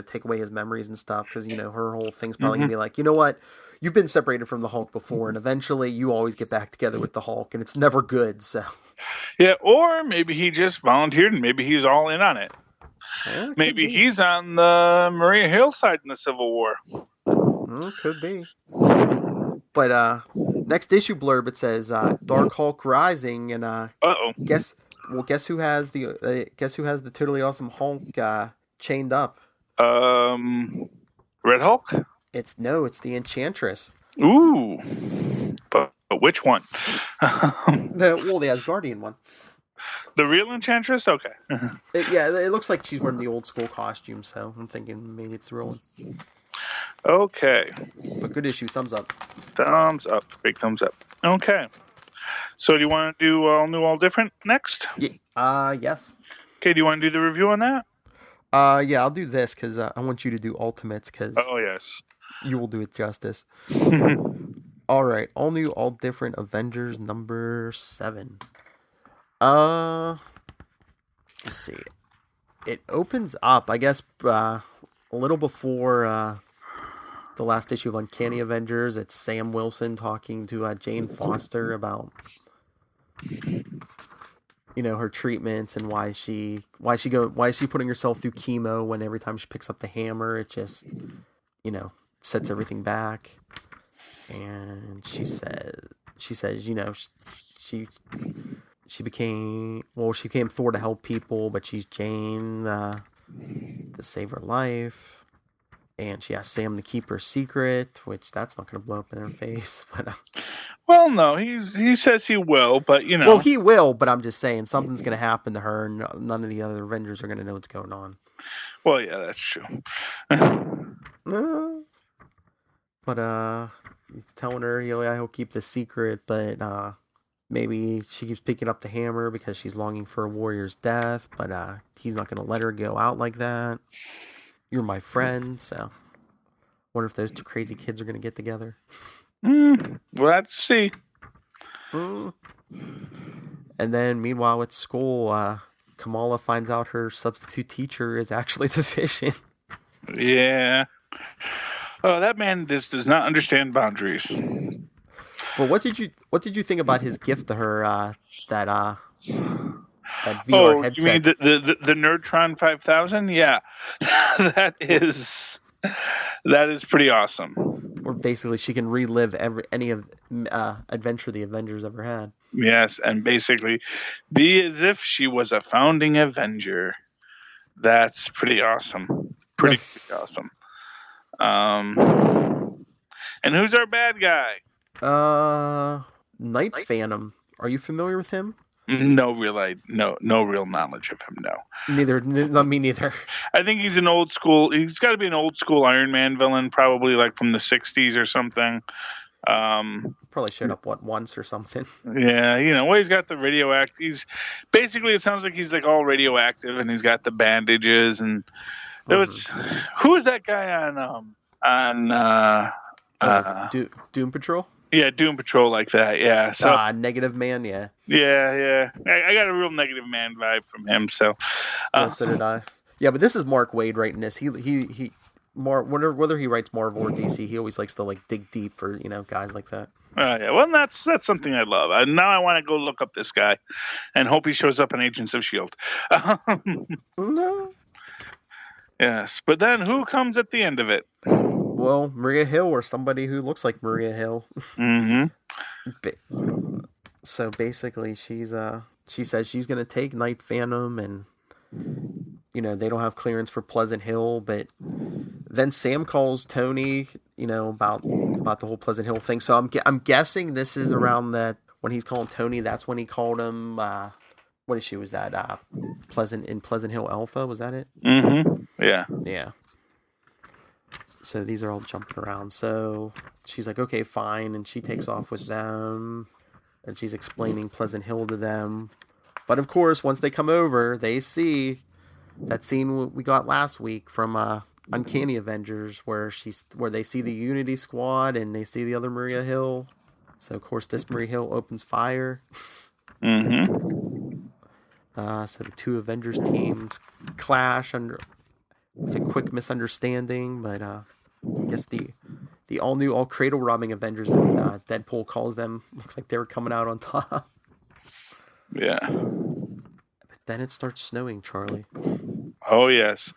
take away his memories and stuff? Because, her whole thing's probably going to be like, you know what? You've been separated from the Hulk before, and eventually you always get back together with the Hulk, and it's never good, so. Yeah, or maybe he just volunteered, and maybe he's all in on it. Yeah, maybe he's on the Maria Hill side in the Civil War. Could be. But next issue blurb, it says Dark Hulk Rising, and guess who has the totally awesome Hulk chained up? Red Hulk? It's the Enchantress. Ooh, but which one? The Asgardian one. The real Enchantress? Okay. It looks like she's wearing the old school costume, so I'm thinking maybe it's the real one. Okay. But good issue. Thumbs up. Thumbs up. Big thumbs up. Okay. So do you want to do All New, All Different next? Yes. Okay, do you want to do the review on that? Yeah, I'll do this because I want you to do Ultimates because yes, you will do it justice. All right. All New, All Different Avengers number 7. Let's see. It opens up, I guess, a little before the last issue of Uncanny Avengers. It's Sam Wilson talking to Jane Foster about, her treatments and why is she putting herself through chemo when every time she picks up the hammer, it just, sets everything back. And she says, she became Thor to help people, but she's Jane to save her life. And she asked Sam to keep her secret, which that's not going to blow up in her face. But well, no, he says he will, but Well, he will, but I'm just saying something's going to happen to her, and none of the other Avengers are going to know what's going on. Well, yeah, that's true. But he's telling her he'll keep the secret, but maybe she keeps picking up the hammer because she's longing for a warrior's death, but he's not going to let her go out like that. You're my friend, so wonder if those two crazy kids are going to get together. We'll have to see. And then, meanwhile, at school, Kamala finds out her substitute teacher is actually the Vision. Yeah. Oh, that man does not understand boundaries. Well, what did you think about his gift to her? That VR headset. You mean the Nerdtron 5000? Yeah, that is pretty awesome. Or basically, she can relive any adventure the Avengers ever had. Yes, and basically be as if she was a founding Avenger. That's pretty awesome. Pretty awesome. And who's our bad guy? Night Phantom. Are you familiar with him? No real knowledge of him. No. Not me neither. I think he's an old school. He's got to be an old school Iron Man villain, probably like from the '60s or something. Probably showed up once or something. Yeah, he's got the radioactive. He's basically, it sounds like he's like all radioactive, and he's got the bandages. And there was who was that guy on Doom Patrol? Yeah, Doom Patrol like that. Yeah. So Negative Man, yeah. yeah. I got a real Negative Man vibe from him. So Yeah, so did I. Yeah, but this is Mark Waid writing this. He more whether he writes Marvel or DC, he always likes to like dig deep for guys like that. yeah. Well, that's something I love. Now I want to go look up this guy and hope he shows up in Agents of Shield. No. Yes, but then who comes at the end of it? Well, Maria Hill or somebody who looks like Maria Hill. Mm-hmm. So basically, she says she's gonna take Night Phantom, and they don't have clearance for Pleasant Hill. But then Sam calls Tony, about the whole Pleasant Hill thing. So I'm guessing this is around that when he's calling Tony. That's when he called him. What issue was that? Pleasant Hill Alpha, was that it? Mm-hmm. Yeah. Yeah. So these are all jumping around. So she's like, okay, fine. And she takes off with them. And she's explaining Pleasant Hill to them. But of course, once they come over, they see that scene we got last week from Uncanny Avengers where they see the Unity Squad and they see the other Maria Hill. So of course, this Maria Hill opens fire. Mm-hmm. So the two Avengers teams clash with a quick misunderstanding, but I guess the all-new, all-cradle robbing Avengers, as Deadpool calls them, look like they were coming out on top. Yeah. But then it starts snowing, Charlie. Oh, yes.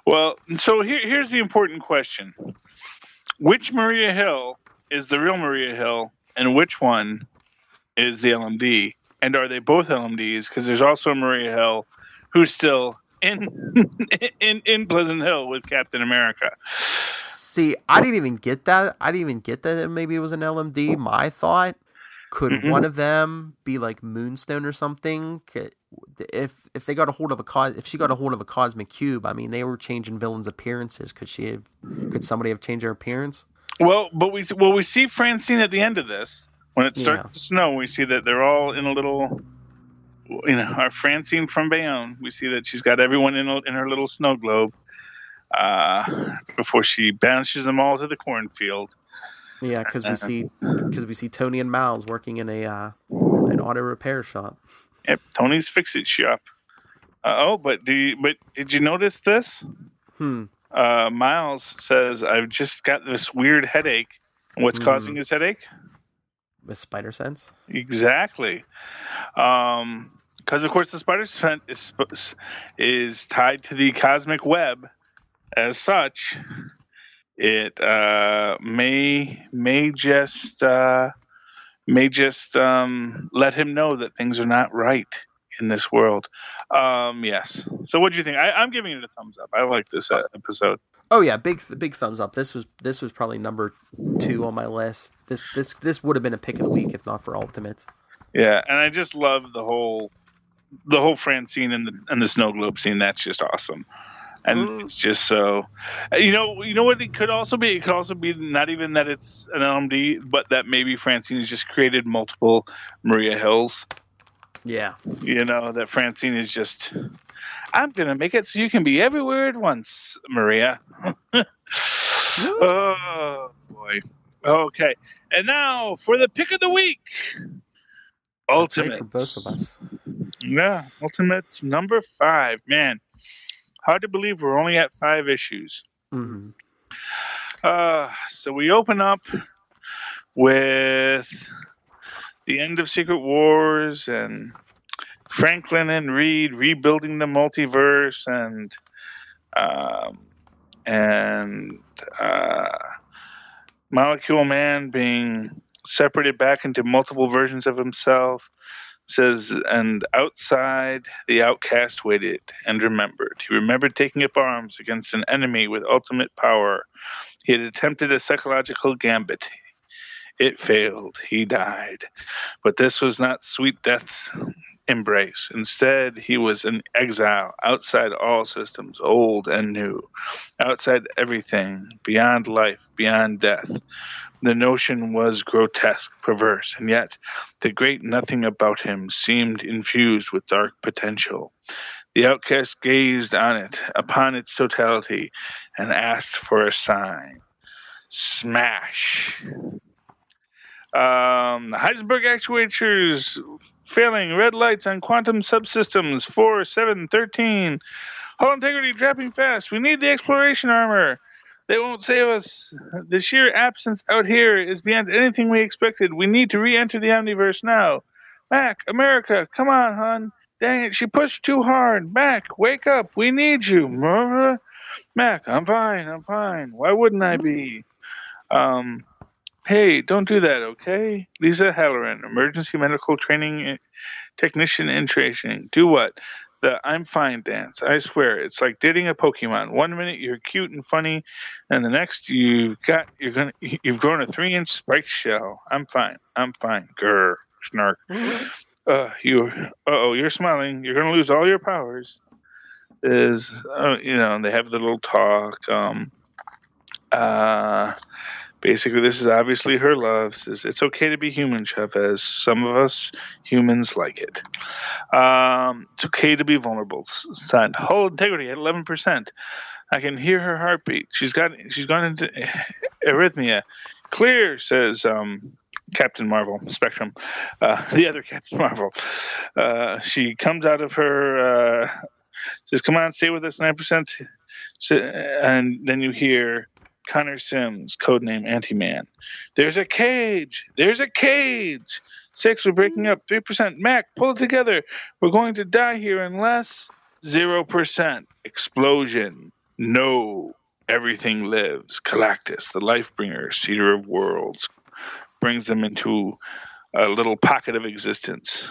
Well, so here's the important question. Which Maria Hill is the real Maria Hill, and which one is the LMD? And are they both LMDs? Because there's also a Maria Hill who's still in Pleasant Hill with Captain America. See, I didn't even get that. Maybe it was an LMD. My thought, could one of them be like Moonstone or something? If they got a hold of if she got a hold of a cosmic cube, I mean, they were changing villains' appearances. Could somebody have changed their appearance? Well, but we see Francine at the end of this. When it starts to snow, we see that they're all in a little, our Francine from Bayonne. We see that she's got everyone in her little snow globe before she banishes them all to the cornfield. Yeah, because we see Tony and Miles working in an auto repair shop. Yep, Tony's Fix-It shop. But did you notice this? Miles says, "I've just got this weird headache." And what's causing his headache? With spider sense? Exactly. Because, of course, the spider sense is tied to the cosmic web. As such, it may just let him know that things are not right in this world. Yes. So what do you think? I'm giving it a thumbs up. I like this episode. Oh yeah, big thumbs up. This was probably number 2 on my list. This would have been a pick of the week if not for Ultimates. Yeah, and I just love the whole Francine and the snow globe scene. That's just awesome. And it's just so, you know what it could also be? It could also be not even that it's an LMD, but that maybe Francine has just created multiple Maria Hills. Yeah. That Francine is just, I'm going to make it so you can be everywhere at once, Maria. Oh, boy. Okay. And now for the pick of the week. Ultimates. Right, for both of us. Yeah. Ultimates number 5. Man. Hard to believe we're only at 5 issues. Mm-hmm. So we open up with the end of Secret Wars and Franklin and Reed rebuilding the multiverse and Molecule Man being separated back into multiple versions of himself. Says, and outside, the outcast waited and remembered. He remembered taking up arms against an enemy with ultimate power. He had attempted a psychological gambit. It failed. He died. But this was not sweet death's embrace. Instead, he was in exile, outside all systems, old and new, outside everything, beyond life, beyond death. The notion was grotesque, perverse, and yet the great nothing about him seemed infused with dark potential. The outcast gazed on it, upon its totality, and asked for a sign. Smash! Heisenberg actuators failing. Red lights on quantum subsystems 4, 7, 13. Hull integrity dropping fast. We need the exploration armor. They won't save us. The sheer absence out here is beyond anything we expected. We need to re-enter the Omniverse now. Mac, America, come on, hon. Dang it, she pushed too hard. Mac, wake up. We need you. Mac, I'm fine. Why wouldn't I be? Hey, don't do that, okay? Lisa Halloran, emergency medical training technician in training. Do what? The I'm fine dance. I swear, it's like dating a Pokemon. 1 minute you're cute and funny, and the next you've grown a 3-inch spiked shell. I'm fine. Grr, snark. You're smiling. You're gonna lose all your powers. They have the little talk. Basically, this is obviously her love. Says it's okay to be human, Chavez. Some of us humans like it. It's okay to be vulnerable. Signed. Hull integrity at 11%. I can hear her heartbeat. She's gone into arrhythmia. Clear, says Captain Marvel, Spectrum. The other Captain Marvel. She comes out of her. Says, "Come on, stay with us, 9%." And then you hear Connor Sims, codename Anti-Man. There's a cage. 6, we're breaking up. 3%. Mac, pull it together. We're going to die here unless 0%. Explosion. No. Everything lives. Galactus, the life bringer, seeder of worlds, brings them into a little pocket of existence.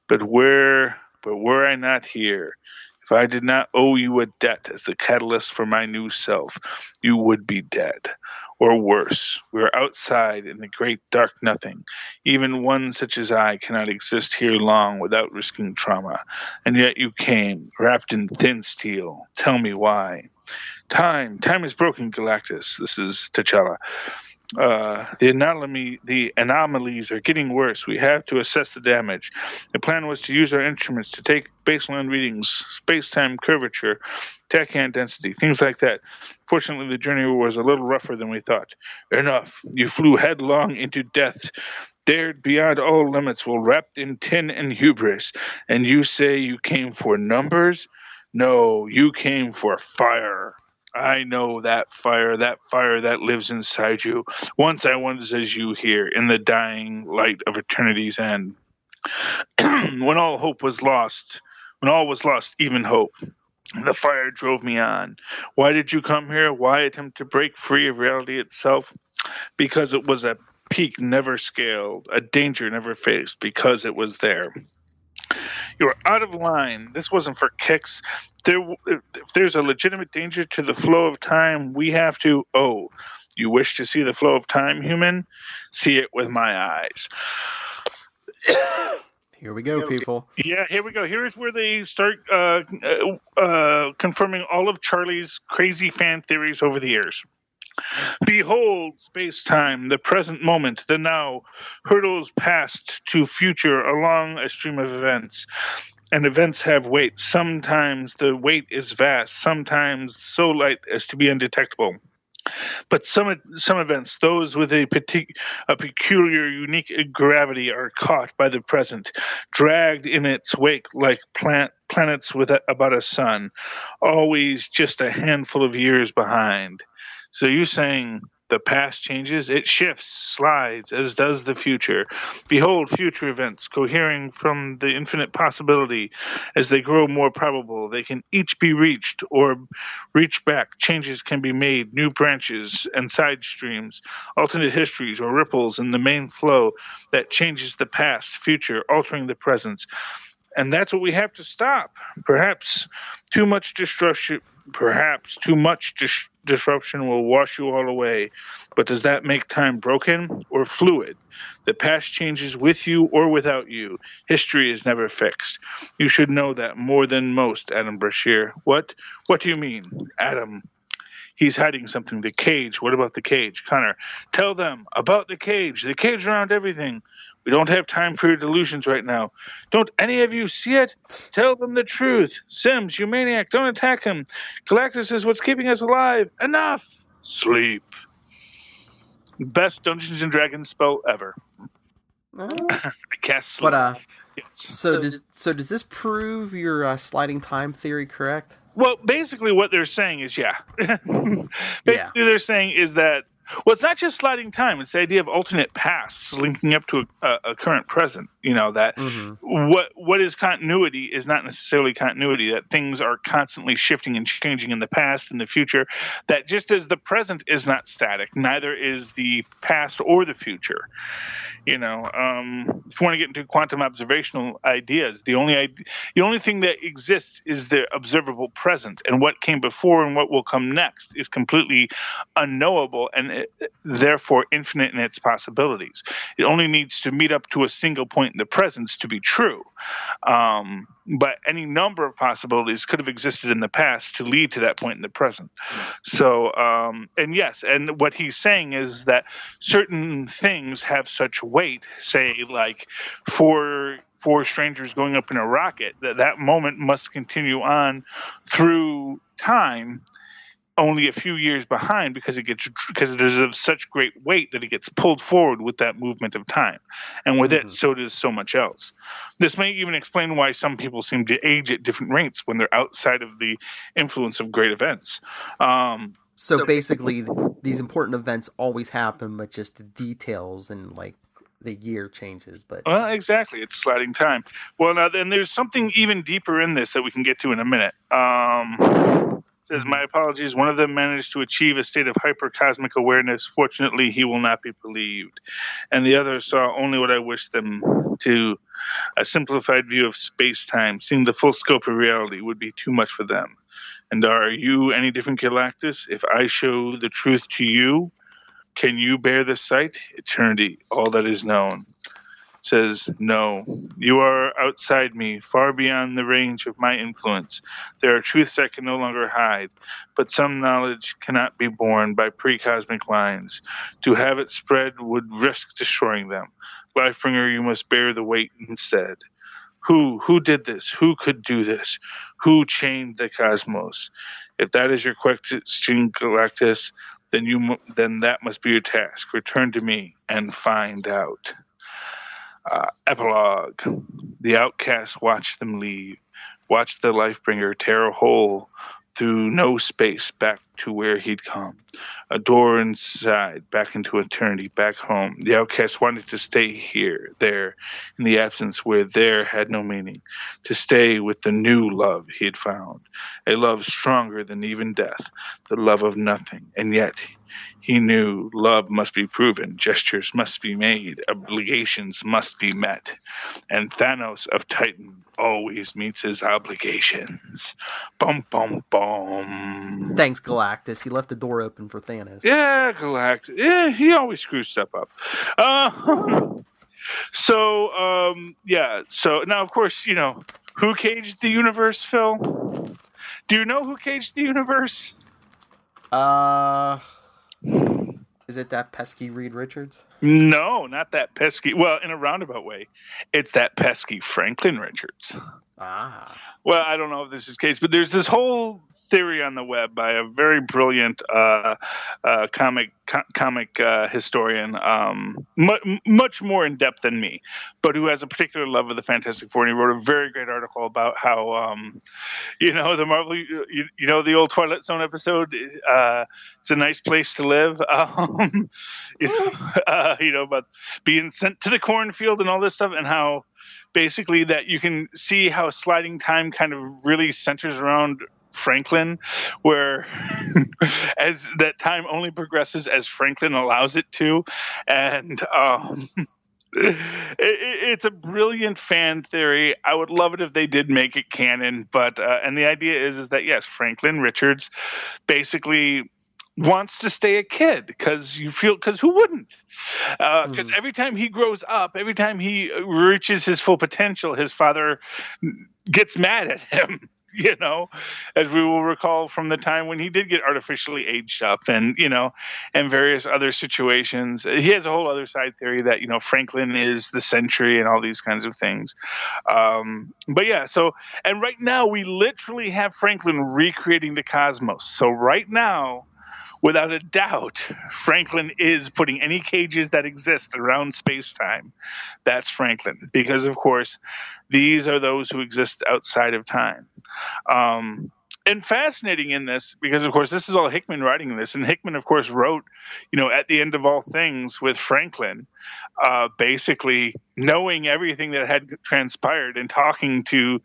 But were I not here, if I did not owe you a debt as the catalyst for my new self, you would be dead. Or worse, we are outside in the great dark nothing. Even one such as I cannot exist here long without risking trauma. And yet you came, wrapped in thin steel. Tell me why. Time is broken, Galactus. This is T'Challa. The anomalies are getting worse. We have to assess the damage. The plan was to use our instruments to take baseline readings, space-time curvature, tachyon density, things like that. Fortunately, the journey was a little rougher than we thought. Enough. You flew headlong into death, dared beyond all limits while wrapped in tin and hubris. And you say you came for numbers? No, you came for fire. I know that fire that lives inside you. Once I was as you here, in the dying light of eternity's end. When all was lost, even hope. The fire drove me on. Why did you come here? Why attempt to break free of reality itself? Because it was a peak never scaled, a danger never faced, because it was there. You are out of line. This wasn't for kicks. If there's a legitimate danger to the flow of time, we have to... Oh, you wish to see the flow of time, human? See it with my eyes. Here we go, people. Yeah, here we go. Here's where they start confirming all of Charlie's crazy fan theories over the years. Behold space-time, the present moment, the now, hurtles past to future along a stream of events. And events have weight. Sometimes the weight is vast, sometimes so light as to be undetectable. But some events, those with a peculiar, unique gravity, are caught by the present, dragged in its wake like planets with about a sun, always just a handful of years behind. So you're saying the past changes? It shifts, slides, as does the future. Behold future events, cohering from the infinite possibility. As they grow more probable, they can each be reached or reach back. Changes can be made, new branches and side streams, alternate histories or ripples in the main flow that changes the past, future, altering the present. And that's what we have to stop. Perhaps too much disruption will wash you all away. But does that make time broken or fluid? The past changes with you or without you. History is never fixed. You should know that more than most, Adam Brashear. What do you mean, Adam? He's hiding something. The cage. What about the cage? Connor, tell them about the cage. The cage around everything. We don't have time for your delusions right now. Don't any of you see it? Tell them the truth. Sims, you maniac, don't attack him. Galactus is what's keeping us alive. Enough. Sleep. Best Dungeons and Dragons spell ever. I cast sleep. But Yes. so does this prove your sliding time theory correct? Well, basically what they're saying is, they're saying is that, well, it's not just sliding time. It's the idea of alternate paths linking up to a current present. That what is continuity is not necessarily continuity, that things are constantly shifting and changing in the past and the future, that just as the present is not static, neither is the past or the future. If you want to get into quantum observational ideas, the only thing that exists is the observable present, and what came before and what will come next is completely unknowable and therefore infinite in its possibilities. It only needs to meet up to a single point in the presence to be true. But any number of possibilities could have existed in the past to lead to that point in the present. So, and what he's saying is that certain things have such weight, say like four strangers going up in a rocket, that moment must continue on through time, only a few years behind, because it is of such great weight that it gets pulled forward with that movement of time, and with it, so does so much else. This may even explain why some people seem to age at different rates when they're outside of the influence of great events. So basically, these important events always happen, but just the details and like the year changes. But well, exactly, it's sliding time. Well, now then, there's something even deeper in this that we can get to in a minute. Says, my apologies. One of them managed to achieve a state of hypercosmic awareness. Fortunately, he will not be believed. And the others saw only what I wished them to. A simplified view of space-time, seeing the full scope of reality, would be too much for them. And are you any different, Galactus? If I show the truth to you, can you bear the sight? Eternity, all that is known. Says, no, you are outside me, far beyond the range of my influence. There are truths I can no longer hide, but some knowledge cannot be borne by pre-cosmic lines. To have it spread would risk destroying them. Lifebringer, you must bear the weight instead. Who did this? Who could do this? Who chained the cosmos? If that is your question, Galactus, then that must be your task. Return to me and find out. Epilogue. The outcast watched them leave, watched the Lifebringer tear a hole through no space back to where he'd come. A door inside, back into eternity, back home. The outcast wanted to stay there, in the absence where there had no meaning. To stay with the new love he had found. A love stronger than even death. The love of nothing. And yet, he knew love must be proven, gestures must be made, obligations must be met. And Thanos of Titan always meets his obligations. Bum, bum, bum. Thanks, Galactus. He left the door open for Thanos. Yeah, Galactus. Yeah, he always screws stuff up. So now, of course, who caged the universe, Phil? Do you know who caged the universe? Is it that pesky Reed Richards? No, not that pesky. Well, in a roundabout way, it's that pesky Franklin Richards. Ah. Well, I don't know if this is the case, but there's this whole theory on the web by a very brilliant comic historian, much more in depth than me, but who has a particular love of the Fantastic Four. And he wrote a very great article about how, the Marvel, the old Twilight Zone episode. It's a nice place to live. About being sent to the cornfield and all this stuff, and how basically that you can see how sliding time kind of really centers around Franklin, where as that time only progresses as Franklin allows it to, and it's a brilliant fan theory. I would love it if they did make it canon, but and the idea is that yes, Franklin Richards basically wants to stay a kid because who wouldn't? Because every time he grows up, every time he reaches his full potential, his father gets mad at him. As we will recall from the time when he did get artificially aged up, and and various other situations. He has a whole other side theory that Franklin is the century and all these kinds of things. But yeah, and right now we literally have Franklin recreating the cosmos. So right now without a doubt, Franklin is putting any cages that exist around space-time. That's Franklin. Because, of course, these are those who exist outside of time. And fascinating in this, because, of course, this is all Hickman writing this. And Hickman, of course, wrote, at the end of all things with Franklin, basically knowing everything that had transpired and talking to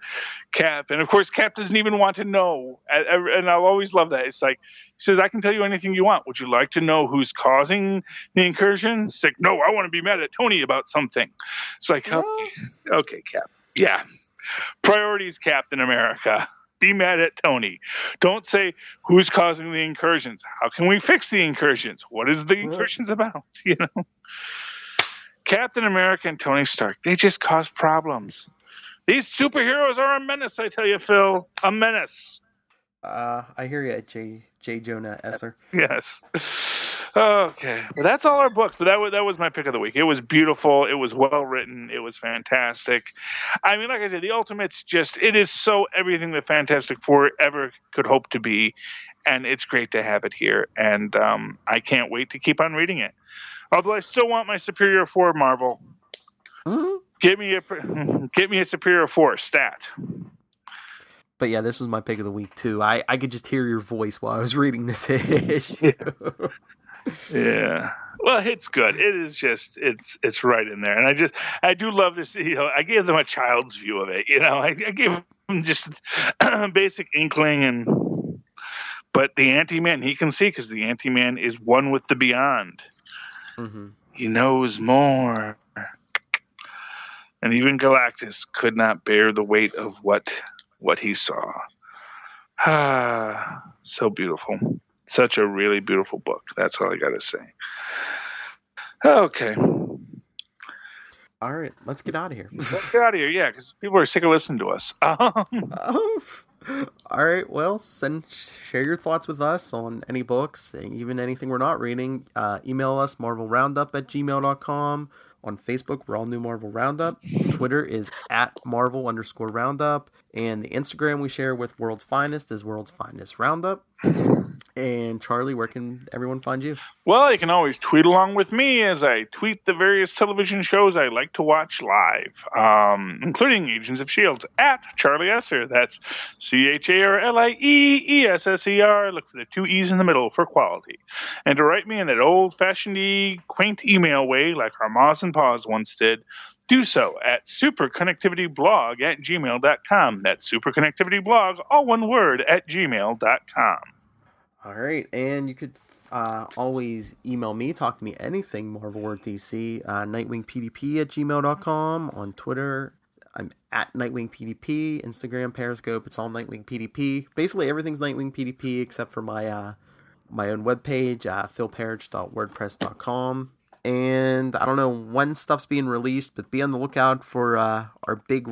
Cap. And, of course, Cap doesn't even want to know. And I'll always love that. It's like, he says, I can tell you anything you want. Would you like to know who's causing the incursion? It's like, no, I want to be mad at Tony about something. It's like, okay, Cap. Yeah. Priorities, Captain America. Be mad at Tony. Don't say who's causing the incursions. How can we fix the incursions? What is the incursions about? Captain America and Tony Stark, they just cause problems. These superheroes are a menace, I tell you, Phil. A menace. I hear you, J. Jonah Esser. Yes. Okay. Well, that's all our books, but that was my pick of the week. It was beautiful. It was well written. It was fantastic. I mean, like I said, the Ultimate's it is so everything that Fantastic Four ever could hope to be, and it's great to have it here. And I can't wait to keep on reading it. Although I still want my Superior Four, Marvel. Mm-hmm. Get me a Superior Four stat. But yeah, this was my pick of the week too. I could just hear your voice while I was reading this issue. Yeah. Well, it's good. It is just it's right in there. And I do love this, I gave them a child's view of it, I gave them just basic inkling but the Anti-Man, he can see because the Anti-Man is one with the beyond. Mm-hmm. He knows more. And even Galactus could not bear the weight of what he saw. So beautiful. Such a really beautiful book. That's all I got to say. Okay. All right. Let's get out of here. Let's get out of here, yeah, because people are sick of listening to us. All right. Well, share your thoughts with us on any books, even anything we're not reading. Email us, marvelroundup@gmail.com. On Facebook, we're all New Marvel Roundup. Twitter is @Marvel_Roundup. And the Instagram we share with World's Finest is World's Finest Roundup. And Charlie, where can everyone find you? Well, you can always tweet along with me as I tweet the various television shows I like to watch live, including Agents of S.H.I.E.L.D. @Charlie Esser. That's CharlieEsser. Look for the 2 E's in the middle for quality. And to write me in that old-fashioned, quaint email way like our Ma's and Pa's once did, do so at superconnectivityblog@gmail.com. That's superconnectivityblog, all one word, @gmail.com. All right, and you could always email me, talk to me anything Marvel or DC, nightwingpdp@gmail.com. On Twitter, I'm @nightwingpdp. Instagram, Periscope, it's all nightwingpdp. Basically, everything's nightwingpdp except for my own webpage, philparrish.wordpress.com. And I don't know when stuff's being released, but be on the lookout for our big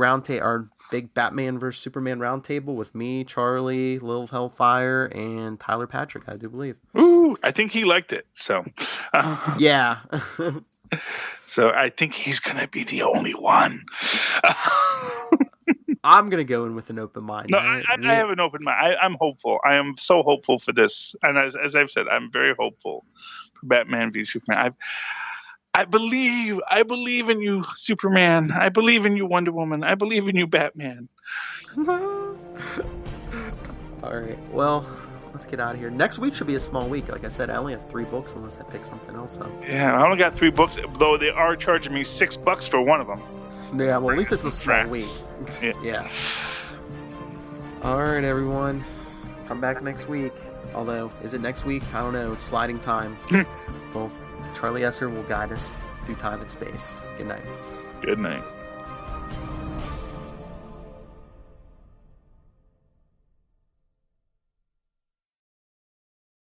Batman vs. Superman roundtable with me, Charlie, Lil Hellfire, and Tyler Patrick, I do believe. Ooh, I think he liked it. So, yeah. So I think he's going to be the only one. I'm going to go in with an open mind. No, I have an open mind. I'm hopeful. I am so hopeful for this. And as I've said, I'm very hopeful for Batman v Superman. I believe in you, Superman. I believe in you, Wonder Woman. I believe in you, Batman. All right. Well, let's get out of here. Next week should be a small week. Like I said, I only have 3 books unless I pick something else up. Yeah, I only got 3 books, though they are charging me $6 for one of them. Yeah, well, at least it's a small week. Yeah. All right, everyone. Come back next week. Although, is it next week? I don't know. It's sliding time. Well, Charlie Esser will guide us through time and space. Good night. Good night.